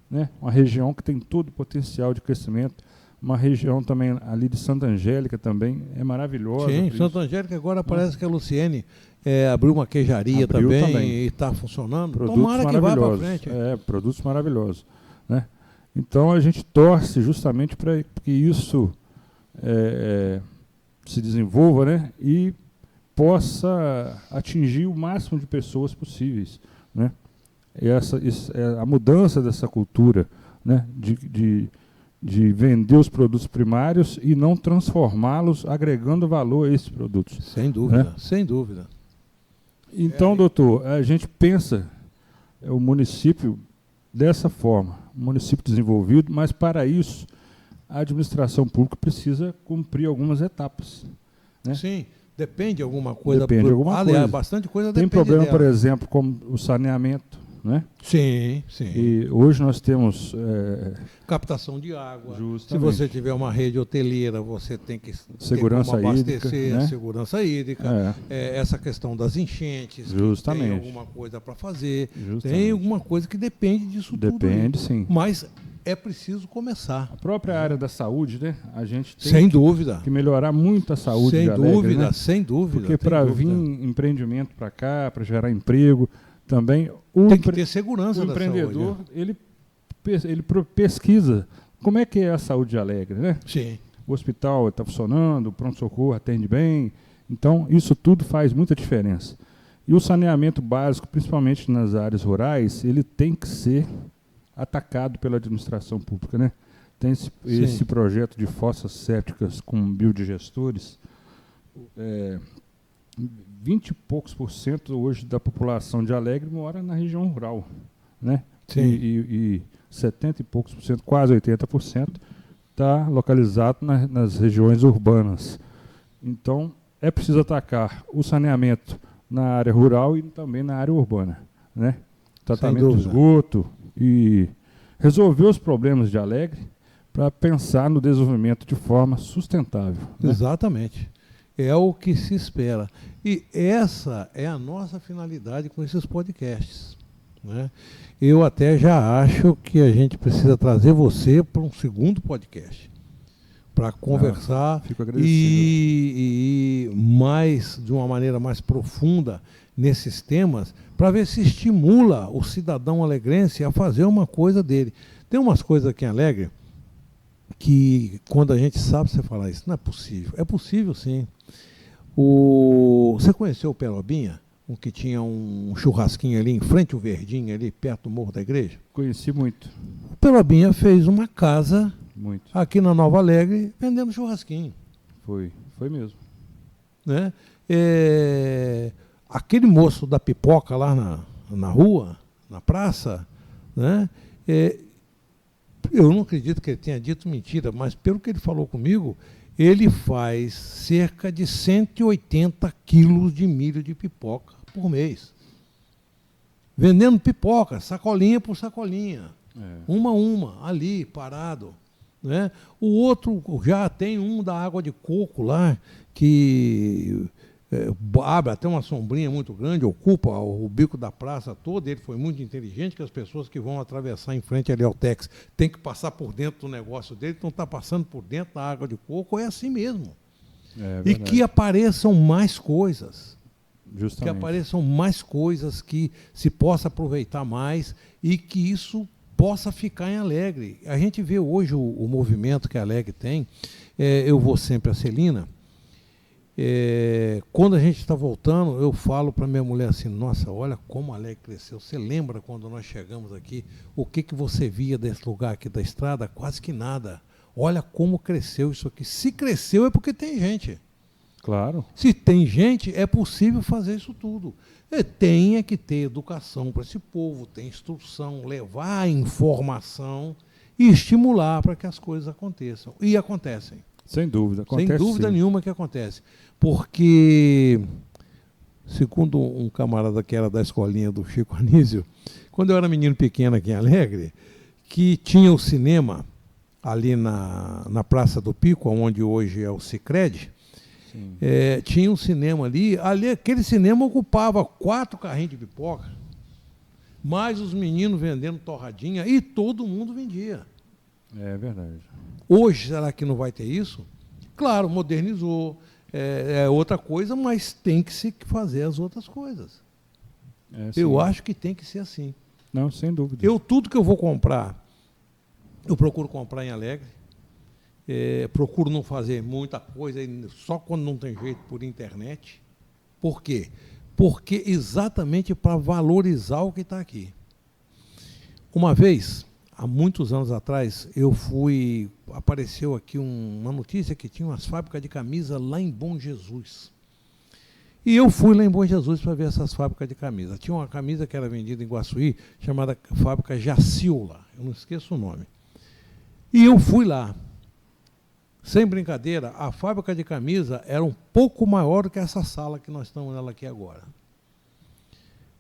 né? Uma região que tem todo o potencial de crescimento. Uma região também ali de Santa Angélica também é maravilhosa. Sim, Santa Angélica agora parece que a Luciene abriu uma queijaria também e está funcionando. Produtos Tomara que vá para frente. Produtos maravilhosos, né? Então a gente torce justamente para que isso se desenvolva, né? E possa atingir o máximo de pessoas possíveis, né? A mudança dessa cultura, né? De vender os produtos primários e não transformá-los, agregando valor a esses produtos. Sem dúvida, né? Sem dúvida. Então, doutor, a gente pensa o município dessa forma, um município desenvolvido, mas para isso a administração pública precisa cumprir algumas etapas, né? Sim, depende de alguma coisa. Depende de alguma coisa. Bastante coisa Tem depende problema, dela. por exemplo, como o saneamento, né? Sim. E hoje nós temos captação de água. Justamente. Se você tiver uma rede hoteleira, você tem que segurança ter como abastecer, hídrica, né? Segurança hídrica, essa questão das enchentes. Justamente. Tem alguma coisa para fazer. Justamente. Tem alguma coisa que depende disso tudo. Depende, sim. Mas é preciso começar. A própria área da saúde, né? A gente tem sem dúvida que melhorar muito a saúde sem de Alegre, dúvida, né? Sem dúvida. Porque para vir empreendimento para cá, para gerar emprego, também tem que ter segurança o da empreendedor, saúde. ele pesquisa como é que é a saúde de Alegre, né? Sim. O hospital está funcionando, o pronto-socorro atende bem. Então, isso tudo faz muita diferença. E o saneamento básico, principalmente nas áreas rurais, ele tem que ser atacado pela administração pública, né? Tem esse projeto de fossas sépticas com biodigestores. 20 e poucos % hoje da população de Alegre mora na região rural, né? Sim. E 70 e poucos %, quase 80%, está localizado nas regiões urbanas. Então, é preciso atacar o saneamento na área rural e também na área urbana, né? Tratamento de esgoto e resolver os problemas de Alegre para pensar no desenvolvimento de forma sustentável. Né? Exatamente. É o que se espera. E essa é a nossa finalidade com esses podcasts, né? Eu até já acho que a gente precisa trazer você para um segundo podcast, para conversar e mais, de uma maneira mais profunda nesses temas, para ver se estimula o cidadão alegrense a fazer uma coisa dele. Tem umas coisas aqui em Alegre que, quando a gente sabe, você fala isso, não é possível. É possível, sim. Você conheceu o Perobinha? o que tinha um churrasquinho ali em frente ao Verdinho, ali perto do Morro da Igreja? Conheci muito. O Pelobinha fez uma casa Muito. aqui na Nova Alegre vendendo churrasquinho. Foi mesmo. Né? Aquele moço da pipoca lá na rua, na praça, né? Eu não acredito que ele tenha dito mentira, mas pelo que ele falou comigo, ele faz cerca de 180 quilos de milho de pipoca por mês. Vendendo pipoca, sacolinha por sacolinha. Uma a uma, ali, parado. Né? O outro já tem um da água de coco lá, que abre até uma sombrinha muito grande, ocupa o bico da praça toda. Ele foi muito inteligente, que as pessoas que vão atravessar em frente ali ao Tex tem que passar por dentro do negócio dele, então está passando por dentro da água de coco, é assim mesmo. E que apareçam mais coisas. Justamente. Que apareçam mais coisas, que se possa aproveitar mais e que isso possa ficar em Alegre. A gente vê hoje o movimento que a Alegre tem. Eu vou sempre a Celina. Quando a gente está voltando, eu falo para minha mulher assim, nossa, olha como a Alegre cresceu. Você lembra quando nós chegamos aqui, o que você via desse lugar aqui da estrada? Quase que nada. Olha como cresceu isso aqui. Se cresceu é porque tem gente. Claro. Se tem gente, é possível fazer isso tudo. Tem que ter educação para esse povo, tem instrução, levar informação e estimular para que as coisas aconteçam. E acontecem. Sem dúvida, acontece. Sem dúvida sim. nenhuma que acontece. Porque, segundo um camarada que era da escolinha do Chico Anísio, quando eu era menino pequeno aqui em Alegre, que tinha o cinema ali na Praça do Pico, onde hoje é o Sicredi, tinha um cinema ali, aquele cinema ocupava 4 carrinhos de pipoca, mais os meninos vendendo torradinha, e todo mundo vendia. É verdade. Hoje, será que não vai ter isso? Claro, modernizou, é outra coisa, mas tem que se fazer as outras coisas. Eu acho que tem que ser assim. Não, sem dúvida. Tudo que eu vou comprar, eu procuro comprar em Alegre. Procuro não fazer muita coisa, só quando não tem jeito, por internet. Por quê? Porque exatamente para valorizar o que está aqui. Uma vez, há muitos anos atrás, apareceu aqui uma notícia que tinha umas fábricas de camisa lá em Bom Jesus. E eu fui lá em Bom Jesus para ver essas fábricas de camisa. Tinha uma camisa que era vendida em Guaçuí, chamada Fábrica Jacilda, eu não esqueço o nome. E eu fui lá. Sem brincadeira, a fábrica de camisa era um pouco maior do que essa sala que nós estamos nela aqui agora.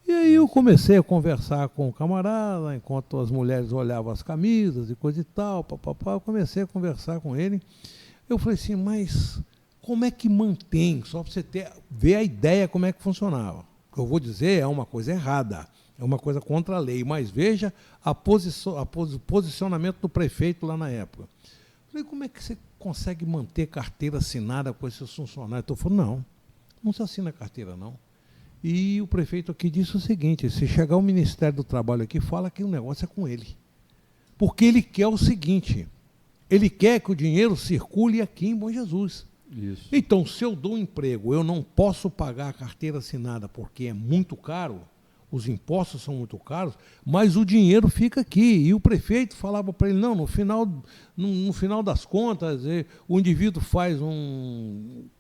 E aí eu comecei a conversar com o camarada, enquanto as mulheres olhavam as camisas e coisa e tal, eu comecei a conversar com ele. Eu falei assim, mas como é que mantém? Só para você ver a ideia como é que funcionava. O que eu vou dizer é uma coisa errada, é uma coisa contra a lei, mas veja o posicionamento do prefeito lá na época. Eu falei, como é que você consegue manter carteira assinada com esses funcionários? Então, eu falei, não se assina carteira, não. E o prefeito aqui disse o seguinte, se chegar o Ministério do Trabalho aqui, fala que o negócio é com ele. Porque ele quer o seguinte, ele quer que o dinheiro circule aqui em Bom Jesus. Isso. Então, se eu dou um emprego, eu não posso pagar a carteira assinada porque é muito caro, os impostos são muito caros, mas o dinheiro fica aqui. E o prefeito falava para ele, não, no final das contas, o indivíduo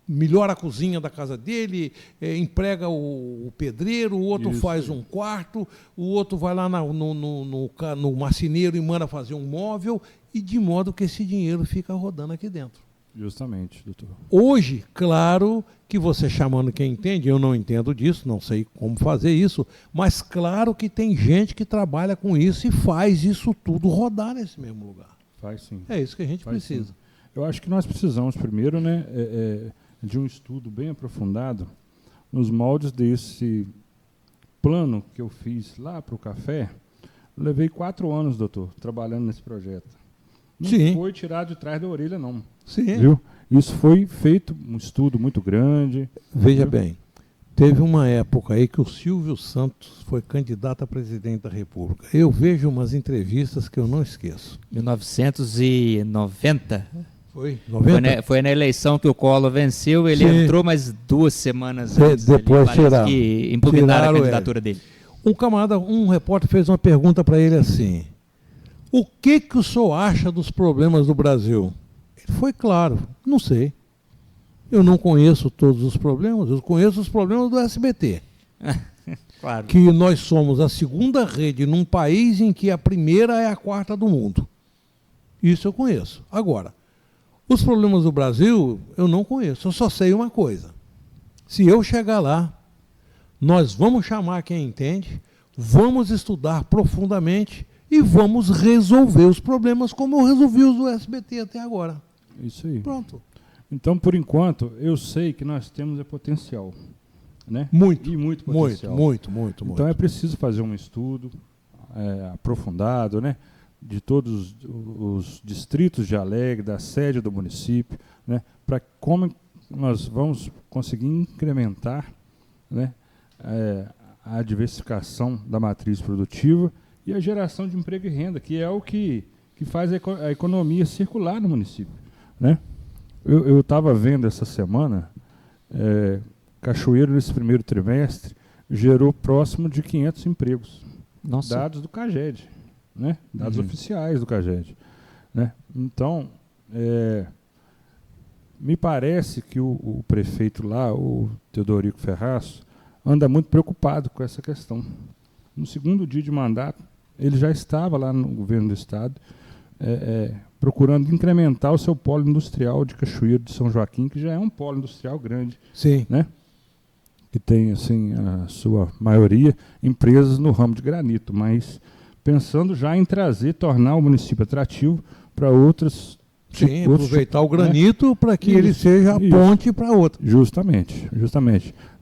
melhora a cozinha da casa dele, emprega o pedreiro, o outro faz um quarto, o outro vai lá no marceneiro e manda fazer um móvel, e de modo que esse dinheiro fica rodando aqui dentro. Justamente, doutor. Hoje, claro que você chamando quem entende, eu não entendo disso, não sei como fazer isso, mas claro que tem gente que trabalha com isso e faz isso tudo rodar nesse mesmo lugar. Faz sim. É isso que a gente precisa. Sim. Eu acho que nós precisamos primeiro, de um estudo bem aprofundado nos moldes desse plano que eu fiz lá para o café. Eu levei 4 anos, doutor, trabalhando nesse projeto. Não foi tirado de trás da orelha, não. Sim. Viu? Isso foi feito um estudo muito grande. Veja bem, teve uma época aí que o Silvio Santos foi candidato a presidente da República. Eu vejo umas entrevistas que eu não esqueço. 1990. Foi 90? Foi na eleição que o Collor venceu, ele Sim. entrou mais 2 semanas antes. Depois parece tiraram. que impugnaram a candidatura dele. Um repórter fez uma pergunta para ele assim: o que o senhor acha dos problemas do Brasil? Ele foi claro: não sei. Eu não conheço todos os problemas, eu conheço os problemas do SBT. Claro. Que nós somos a segunda rede num país em que a primeira é a quarta do mundo. Isso eu conheço. Agora, os problemas do Brasil eu não conheço, eu só sei uma coisa. Se eu chegar lá, nós vamos chamar quem entende, vamos estudar profundamente e vamos resolver os problemas como eu resolvi os do SBT até agora. Isso aí. Pronto. Então, por enquanto, eu sei que nós temos potencial, né? Muito. E muito potencial. Muito. Então é preciso fazer um estudo aprofundado, né, de todos os distritos de Alegre, da sede do município, né, para como nós vamos conseguir incrementar, né, a diversificação da matriz produtiva e a geração de emprego e renda, que é o que faz a economia circular no município, né? Eu estava vendo essa semana, Cachoeiro, nesse primeiro trimestre, gerou próximo de 500 empregos. Nossa. Dados do CAGED, né? Dados oficiais do CAGED. Né? Então, me parece que o prefeito lá, o Teodorico Ferraz, anda muito preocupado com essa questão. No segundo dia de mandato, ele já estava lá no governo do Estado, procurando incrementar o seu polo industrial de Cachoeiro de São Joaquim, que já é um polo industrial grande. Sim. Né? Que tem, assim, a sua maioria, empresas no ramo de granito, mas pensando já em tornar o município atrativo para outros... Sim, aproveitar o granito, né, para que ele seja a ponte para outra. Justamente.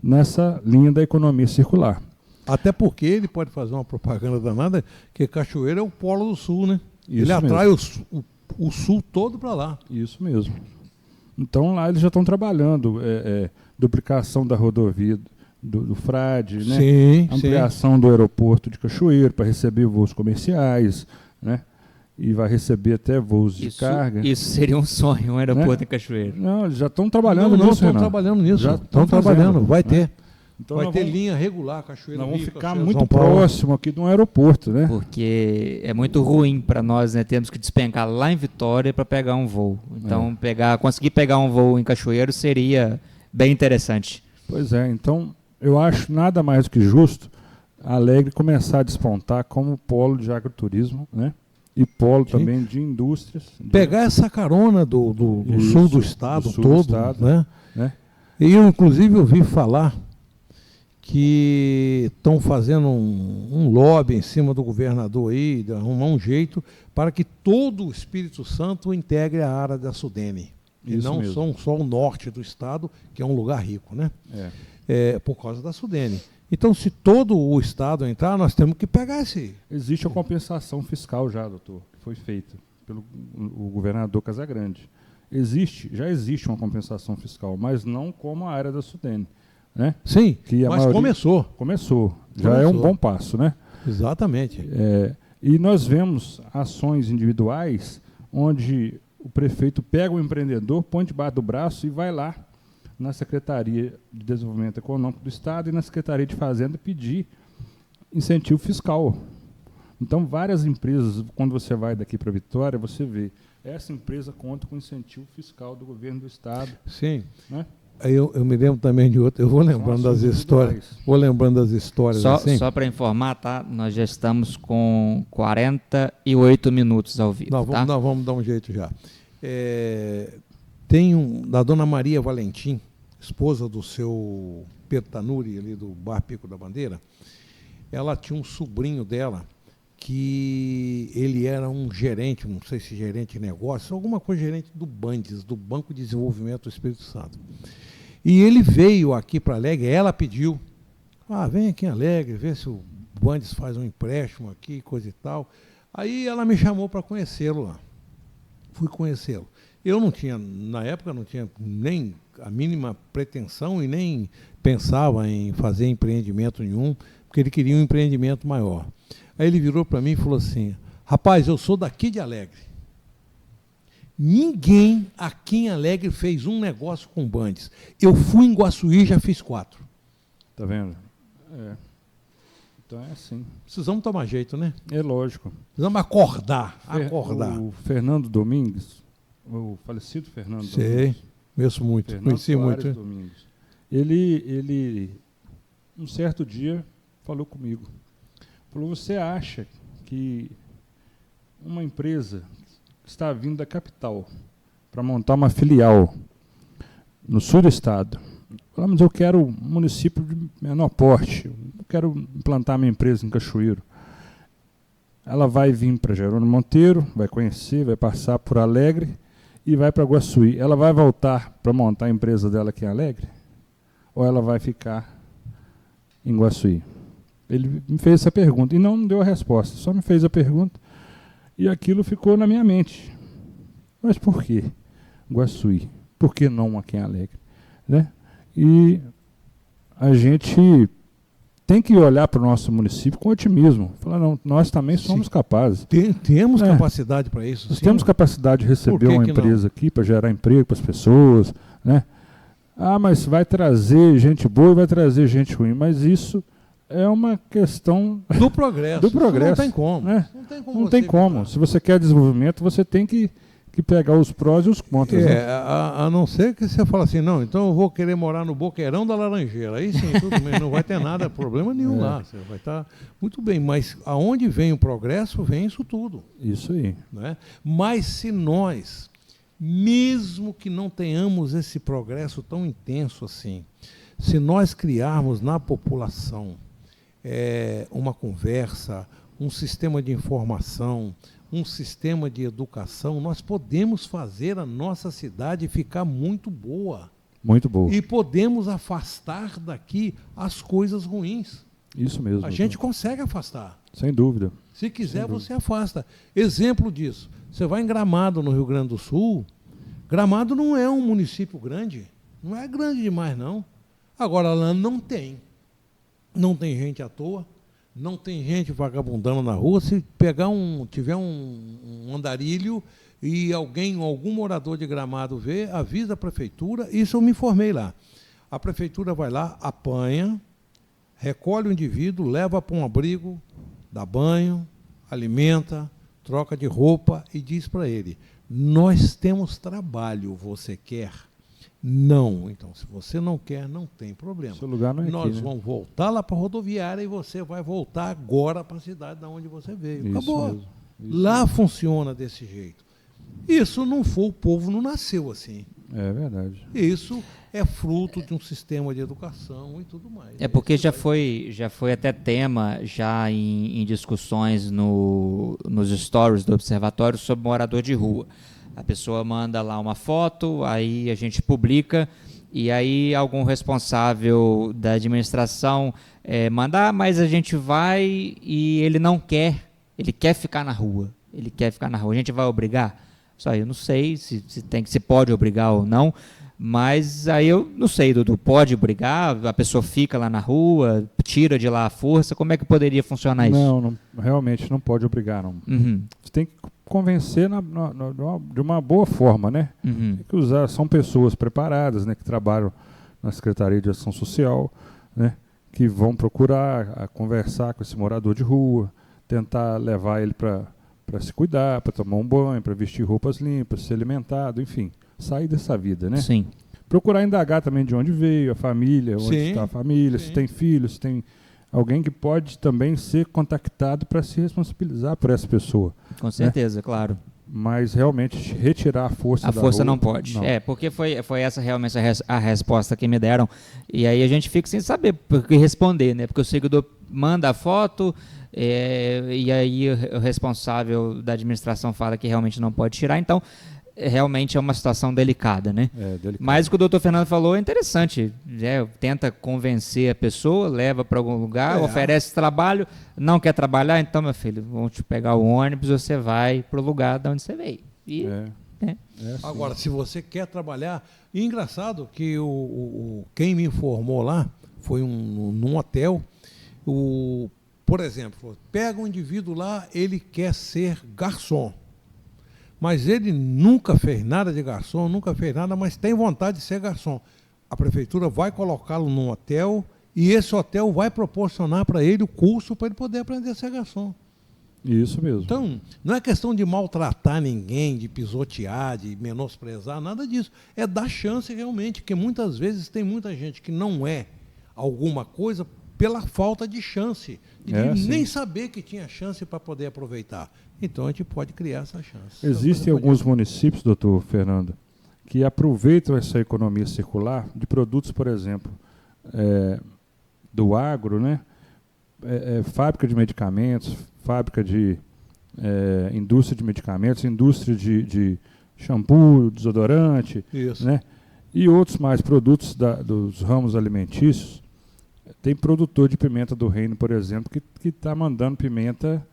Nessa linha da economia circular. Até porque ele pode fazer uma propaganda danada, que Cachoeiro é o polo do sul, né? Isso ele atrai mesmo. o sul todo para lá. Isso mesmo. Então lá eles já estão trabalhando duplicação da rodovia do Frade, né? Sim, ampliação do aeroporto de Cachoeiro para receber voos comerciais, né? E vai receber até voos de carga. Isso seria um sonho, um aeroporto, né, em Cachoeiro. Não, eles já estão trabalhando nisso. Não, estão trabalhando nisso. Já estão trabalhando, vai ter. Então vai ter linha regular, Cachoeiro. Nós vamos ficar muito próximo aqui de um aeroporto, né? Porque é muito ruim para nós, né? Temos que despencar lá em Vitória para pegar um voo. Então, conseguir pegar um voo em Cachoeiro seria bem interessante. Pois é, então eu acho nada mais do que justo Alegre começar a despontar como polo de agroturismo, né? E polo também de indústrias. Pegar essa carona do sul do estado todo, né? E eu, inclusive, ouvi falar que estão fazendo um lobby em cima do governador aí, de arrumar um jeito para que todo o Espírito Santo integre a área da Sudene. E não só o norte do estado, que é um lugar rico, né? Por causa da Sudene. Então, se todo o estado entrar, nós temos que pegar esse... Existe a compensação fiscal já, doutor, que foi feita pelo o governador Casagrande. Já existe uma compensação fiscal, mas não como a área da Sudene. Né? Sim, mas começou. Já é um bom passo, né? Exatamente. E nós vemos ações individuais onde o prefeito pega o empreendedor, põe debaixo do braço e vai lá na Secretaria de Desenvolvimento Econômico do Estado e na Secretaria de Fazenda pedir incentivo fiscal. Então, várias empresas, quando você vai daqui para Vitória, você vê, essa empresa conta com incentivo fiscal do governo do Estado. Sim. Né? Eu me lembro também de outro, eu vou lembrando das histórias. Só para informar, tá? Nós já estamos com 48 minutos ao vivo. Vamos dar um jeito já. Tem da dona Maria Valentim, esposa do seu Pedro Tanuri, ali do Bar Pico da Bandeira. Ela tinha um sobrinho dela, que ele era um gerente, não sei se gerente de negócio, alguma coisa gerente do Bandes, do Banco de Desenvolvimento do Espírito Santo. E ele veio aqui para Alegre, ela pediu, vem aqui em Alegre, vê se o Bandes faz um empréstimo aqui, coisa e tal. Aí ela me chamou para conhecê-lo lá. Fui conhecê-lo. Eu não tinha, na época, não tinha nem a mínima pretensão e nem pensava em fazer empreendimento nenhum, porque ele queria um empreendimento maior. Aí ele virou para mim e falou assim, rapaz, eu sou daqui de Alegre. Ninguém aqui em Alegre fez um negócio com Bandes. Eu fui em Guaçuí e já fiz 4. Tá vendo? Então é assim. Precisamos tomar jeito, né? É lógico. Precisamos acordar. O Fernando Domingues, o falecido Fernando Domingues. Conheço muito. Fernando Conheci Soares muito. Domingues. Ele, um certo dia, falou comigo. Falou, você acha que uma empresa que está vindo da capital para montar uma filial no sul do estado, falou, mas eu quero um município de menor porte, eu quero implantar minha empresa em Cachoeiro. Ela vai vir para Jerônimo Monteiro, vai conhecer, vai passar por Alegre e vai para Guaçuí. Ela vai voltar para montar a empresa dela aqui em Alegre? Ou ela vai ficar em Guaçuí? Ele me fez essa pergunta e não deu a resposta, só me fez a pergunta e aquilo ficou na minha mente. Mas por que Guaçuí? Por que não aqui em Alegre? Né? E a gente tem que olhar para o nosso município com otimismo. Falar, não, nós também somos capazes. Temos capacidade para isso. Nós temos capacidade de receber uma empresa aqui para gerar emprego para as pessoas. Né? Ah, mas vai trazer gente boa e vai trazer gente ruim. Mas isso é uma questão do progresso. Do progresso. Não tem como. Né? Não tem como. Se você quer desenvolvimento, você tem que pegar os prós e os contras. Né? A não ser que você fale assim, não, então eu vou querer morar no Boqueirão da Laranjeira. Aí sim, tudo bem, não vai ter nada, problema nenhum lá. Você vai estar muito bem. Mas aonde vem o progresso, vem isso tudo. Isso aí. Né? Mas se nós, mesmo que não tenhamos esse progresso tão intenso assim, se nós criarmos na população uma conversa, um sistema de informação, um sistema de educação, nós podemos fazer a nossa cidade ficar muito boa. Muito boa. E podemos afastar daqui as coisas ruins. Isso mesmo. A gente consegue afastar. Sem dúvida. Se quiser, você afasta. Exemplo disso, você vai em Gramado, no Rio Grande do Sul, Gramado não é um município grande, não é grande demais, não. Agora, lá não tem gente à toa, não tem gente vagabundando na rua. Se tiver um andarilho e algum morador de Gramado vê, avisa a prefeitura. Isso eu me informei lá. A prefeitura vai lá, apanha, recolhe o indivíduo, leva para um abrigo, dá banho, alimenta, troca de roupa e diz para ele, nós temos trabalho, você quer? Não. Então, se você não quer, não tem problema. Seu lugar não é Nós aqui, né? vamos voltar lá para a rodoviária e você vai voltar agora para a cidade de onde você veio. Isso acabou. mesmo. Lá funciona desse jeito. Isso não foi, o povo não nasceu assim. É verdade. Isso é fruto de um sistema de educação e tudo mais. É porque já foi até tema já em discussões nos stories do Observatório sobre morador de rua. A pessoa manda lá uma foto, aí a gente publica, e aí algum responsável da administração manda, mas a gente vai e ele não quer, ele quer ficar na rua, a gente vai obrigar? Só eu não sei se pode obrigar ou não, mas aí eu não sei, Dudu, pode obrigar? A pessoa fica lá na rua, tira de lá a força, como é que poderia funcionar isso? Não, realmente não pode obrigar, não. Uhum. Você tem que convencer de uma boa forma, né? Uhum. Tem que usar, são pessoas preparadas, né, que trabalham na Secretaria de Ação Social, né, que vão procurar conversar com esse morador de rua, tentar levar ele para se cuidar, para tomar um banho, para vestir roupas limpas, ser alimentado, enfim, sair dessa vida, né? Sim. Procurar indagar também de onde veio a família, onde Sim, está a família, sim. se tem filhos, se tem alguém que pode também ser contactado para se responsabilizar por essa pessoa. Com certeza, claro. Mas realmente retirar a força A da força rua, não pode. não. Porque foi essa realmente a resposta que me deram. E aí a gente fica sem saber o que responder, né? Porque o seguidor manda a foto, e aí o responsável da administração fala que realmente não pode tirar. Então, realmente é uma situação delicada, né? Delicado. Mas o que o doutor Fernando falou é interessante. Tenta convencer a pessoa, leva para algum lugar, oferece trabalho, não quer trabalhar, então, meu filho, vão te pegar o ônibus, você vai para o lugar de onde você veio. E, Assim. Agora, se você quer trabalhar... E engraçado que quem me informou lá foi num hotel. Por exemplo, pega um indivíduo lá, ele quer ser garçom. mas ele nunca fez nada de garçom, nunca fez nada, mas tem vontade de ser garçom. A prefeitura vai colocá-lo num hotel e esse hotel vai proporcionar para ele o curso para ele poder aprender a ser garçom. Isso mesmo. Então, não é questão de maltratar ninguém, de pisotear, de menosprezar, nada disso. É dar chance realmente, porque muitas vezes tem muita gente que não é alguma coisa pela falta de chance, de nem saber que tinha chance para poder aproveitar. Então, a gente pode criar essa chance. Existem alguns municípios, doutor Fernando, que aproveitam essa economia circular de produtos, por exemplo, do agro, né? Fábrica de medicamentos, fábrica de indústria de medicamentos, indústria de shampoo, desodorante, né? E outros mais produtos dos ramos alimentícios. Tem produtor de pimenta do reino, por exemplo, que está mandando pimenta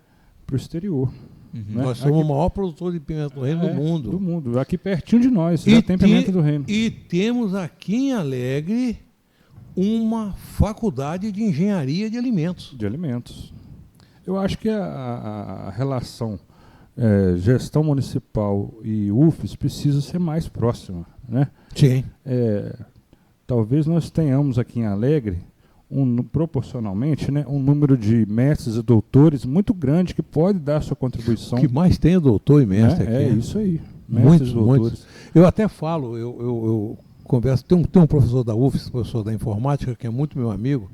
para o exterior. Né? Nós somos o maior produtor de pimenta do reino do mundo. Do mundo. Aqui pertinho de nós, já tem pimenta do reino. E temos aqui em Alegre uma faculdade de engenharia de alimentos. De alimentos. Eu acho que a relação gestão municipal e UFES precisa ser mais próxima, né? Sim. Talvez nós tenhamos aqui em Alegre, proporcionalmente, né, um número de mestres e doutores muito grande que pode dar sua contribuição. O que mais tem é doutor e mestre aqui. É isso aí. Muitos, muitos. Eu até falo, eu converso, tem um professor da UFES, professor da informática, que é muito meu amigo,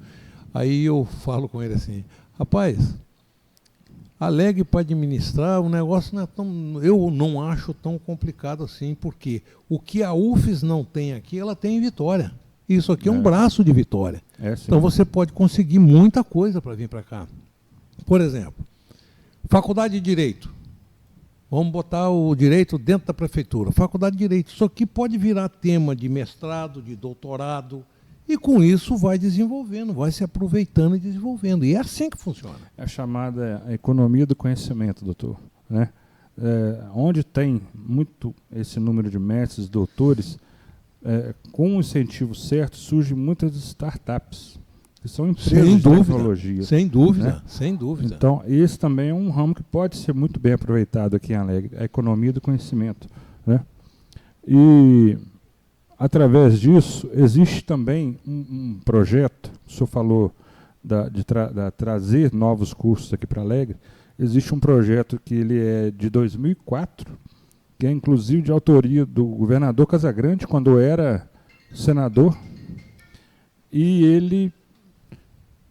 aí eu falo com ele assim, rapaz, Alegre para administrar, o negócio não é tão, eu não acho tão complicado assim, porque o que a UFES não tem aqui, ela tem em Vitória. Isso aqui é um braço de Vitória. Então você pode conseguir muita coisa para vir para cá. Por exemplo, faculdade de Direito. Vamos botar o direito dentro da prefeitura. Faculdade de Direito. Isso aqui pode virar tema de mestrado, de doutorado, e com isso vai desenvolvendo, vai se aproveitando e desenvolvendo. E é assim que funciona. É a chamada economia do conhecimento, doutor. Né? Onde tem muito esse número de mestres, doutores, com o incentivo certo, surgem muitas startups, que são empresas de tecnologia. Sem dúvida, né? Sem dúvida. Então, esse também é um ramo que pode ser muito bem aproveitado aqui em Alegre, a economia do conhecimento. Né? E, através disso, existe também um projeto, o senhor falou de trazer novos cursos aqui para Alegre, existe um projeto que ele é de 2004, que é inclusive de autoria do governador Casagrande, quando era senador, e ele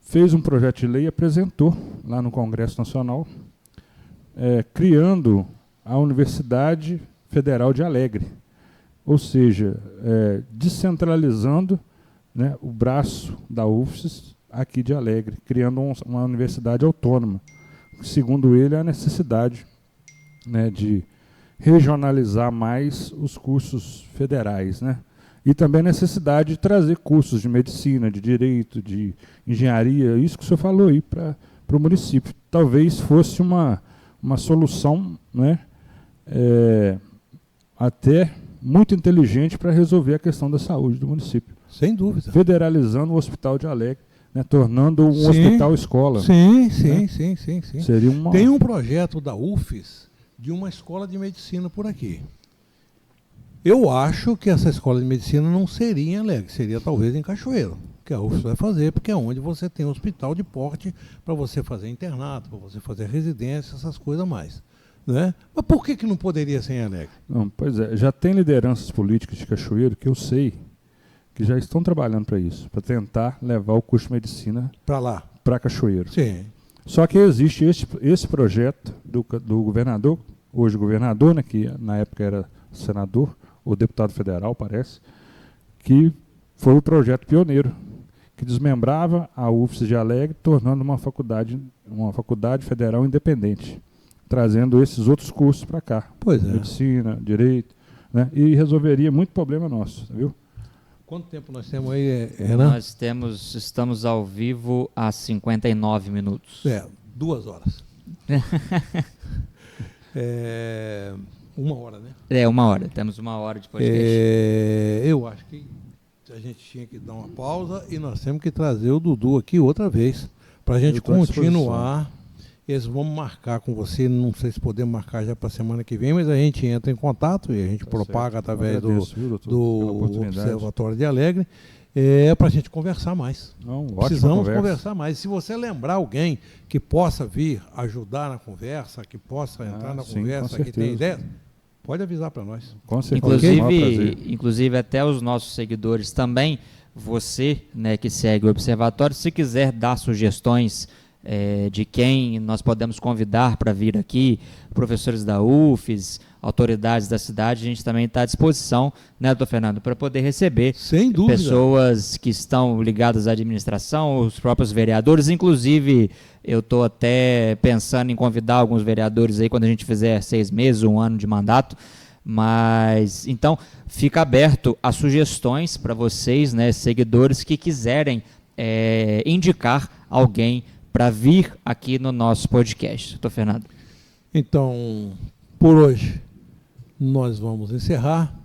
fez um projeto de lei e apresentou lá no Congresso Nacional, criando a Universidade Federal de Alegre, ou seja, descentralizando, né, o braço da UFES aqui de Alegre, criando uma universidade autônoma. Segundo ele, a necessidade, né, de regionalizar mais os cursos federais, né? E também a necessidade de trazer cursos de medicina, de direito, de engenharia, isso que o senhor falou aí para o município. Talvez fosse uma solução, né, até muito inteligente para resolver a questão da saúde do município. Sem dúvida. Federalizando o Hospital de Alegre, né, tornando um hospital-escola. Sim. Seria uma... Tem um projeto da UFES de uma escola de medicina por aqui. Eu acho que essa escola de medicina não seria em Alegre, seria talvez em Cachoeiro, que a UFES vai fazer, porque é onde você tem um hospital de porte para você fazer internato, para você fazer residência, essas coisas mais. Né? Mas por que não poderia ser em Alegre? Não, pois é, já tem lideranças políticas de Cachoeiro que eu sei que já estão trabalhando para isso, para tentar levar o curso de medicina para lá, para Cachoeiro. Sim. Só que existe esse projeto do governador, hoje governador, né, que na época era senador, ou deputado federal, parece, que foi o projeto pioneiro, que desmembrava a UFES de Alegre, tornando uma faculdade federal independente, trazendo esses outros cursos para cá. Pois é. Medicina, direito, né, e resolveria muito problema nosso, viu? Quanto tempo nós temos aí, Renan? Nós estamos ao vivo há 59 minutos. 2 horas. 1 hora, né? 1 hora. Temos 1 hora de podcast. Eu acho que a gente tinha que dar uma pausa e nós temos que trazer o Dudu aqui outra vez para a gente continuar eles vão marcar com você, não sei se podemos marcar já para a semana que vem, mas a gente entra em contato e a gente propaga certo. Através do Observatório de Alegre, para a gente conversar mais. Precisamos conversar mais. Se você lembrar alguém que possa vir ajudar na conversa, que possa entrar na conversa, que tem ideia, pode avisar para nós. Com certeza. Inclusive até os nossos seguidores também, você, né, que segue o Observatório, se quiser dar sugestões de quem nós podemos convidar para vir aqui, professores da UFES, autoridades da cidade, a gente também está à disposição, né, doutor Fernando, para poder receber sem dúvida. Pessoas que estão ligadas à administração, os próprios vereadores, inclusive eu estou até pensando em convidar alguns vereadores aí quando a gente fizer 6 meses, 1 ano de mandato, mas então fica aberto a sugestões para vocês, né, seguidores que quiserem indicar alguém para vir aqui no nosso podcast. Doutor Fernando. Então, por hoje, nós vamos encerrar.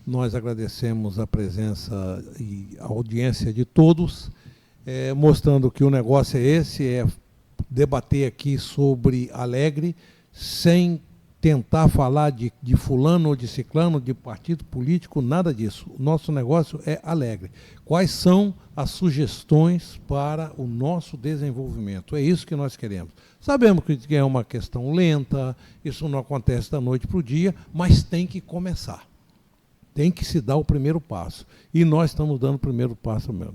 Nós agradecemos a presença e a audiência de todos, mostrando que o negócio é esse, debater aqui sobre Alegre, sem tentar falar de fulano ou de ciclano, de partido político, nada disso. O nosso negócio é Alegre. Quais são as sugestões para o nosso desenvolvimento? É isso que nós queremos. Sabemos que é uma questão lenta, isso não acontece da noite para o dia, mas tem que começar. Tem que se dar o primeiro passo. E nós estamos dando o primeiro passo mesmo.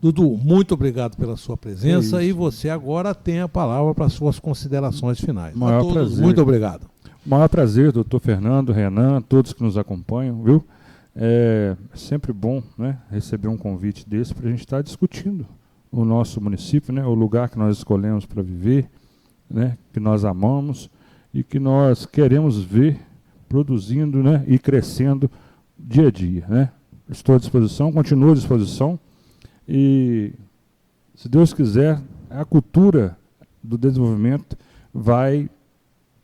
Dudu, muito obrigado pela sua presença e você agora tem a palavra para as suas considerações finais. A todos, prazer. Muito obrigado. Maior prazer, doutor Fernando, Renan, todos que nos acompanham, viu? É sempre bom, né, receber um convite desse para a gente estar discutindo o nosso município, né, o lugar que nós escolhemos para viver, né, que nós amamos e que nós queremos ver produzindo, né, e crescendo dia a dia, né? Estou à disposição, continuo à disposição e, se Deus quiser, a cultura do desenvolvimento vai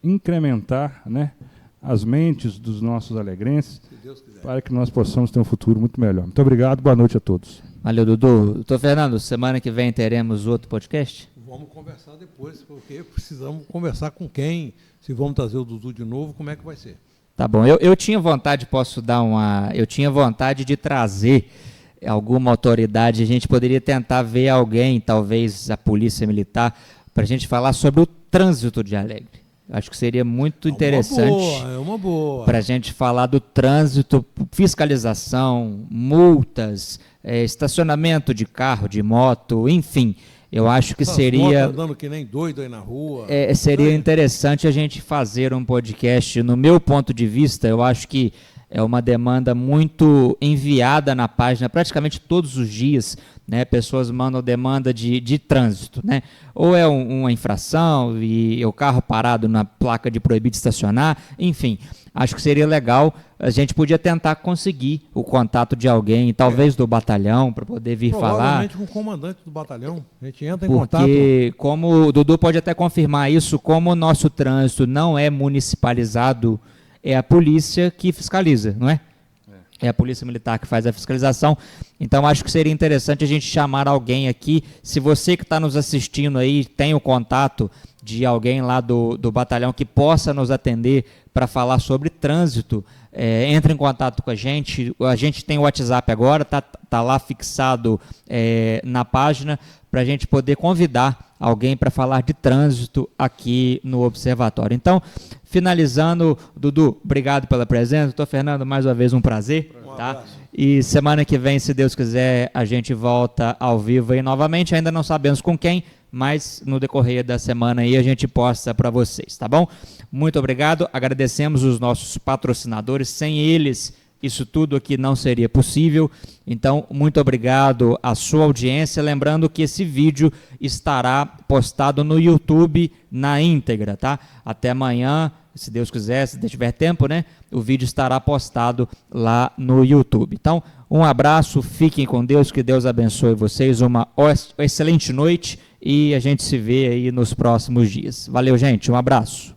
incrementar, né, as mentes dos nossos alegrenses para que nós possamos ter um futuro muito melhor. Muito obrigado, boa noite a todos. Valeu, Dudu. Doutor Fernando, semana que vem teremos outro podcast? Vamos conversar depois, porque precisamos conversar com quem, se vamos trazer o Dudu de novo, como é que vai ser. Tá bom, eu tinha vontade, eu tinha vontade de trazer alguma autoridade, a gente poderia tentar ver alguém, talvez a Polícia Militar, para a gente falar sobre o trânsito de Alegre. Acho que seria muito interessante para a gente falar do trânsito, fiscalização, multas, estacionamento de carro, de moto, enfim. Eu acho que seria... andando que nem doido aí na rua. Seria interessante a gente fazer um podcast. No meu ponto de vista, eu acho que é uma demanda muito enviada na página praticamente todos os dias, né? Pessoas mandam demanda de trânsito, né? Ou é uma infração e o carro parado na placa de proibido estacionar, enfim. Acho que seria legal, a gente podia tentar conseguir o contato de alguém, talvez do batalhão, para poder vir falar. Provavelmente com o comandante do batalhão, a gente entra em contato. Porque, como o Dudu pode até confirmar isso, como o nosso trânsito não é municipalizado, é a polícia que fiscaliza, não é? É a Polícia Militar que faz a fiscalização. Então, acho que seria interessante a gente chamar alguém aqui. Se você que está nos assistindo aí tem o contato de alguém lá do batalhão que possa nos atender para falar sobre trânsito, entre em contato com a gente. A gente tem o WhatsApp agora, tá lá fixado na página, para a gente poder convidar alguém para falar de trânsito aqui no Observatório. Então, finalizando, Dudu, obrigado pela presença. Doutor Fernando, mais uma vez um prazer. Tá? E semana que vem, se Deus quiser, a gente volta ao vivo aí novamente. Ainda não sabemos com quem, mas no decorrer da semana aí a gente posta para vocês, tá bom? Muito obrigado, agradecemos os nossos patrocinadores, sem eles isso tudo aqui não seria possível, então muito obrigado à sua audiência, lembrando que esse vídeo estará postado no YouTube na íntegra, tá? Até amanhã, se Deus quiser, se tiver tempo, né? O vídeo estará postado lá no YouTube. Então, um abraço, fiquem com Deus, que Deus abençoe vocês, uma excelente noite e a gente se vê aí nos próximos dias. Valeu, gente, um abraço.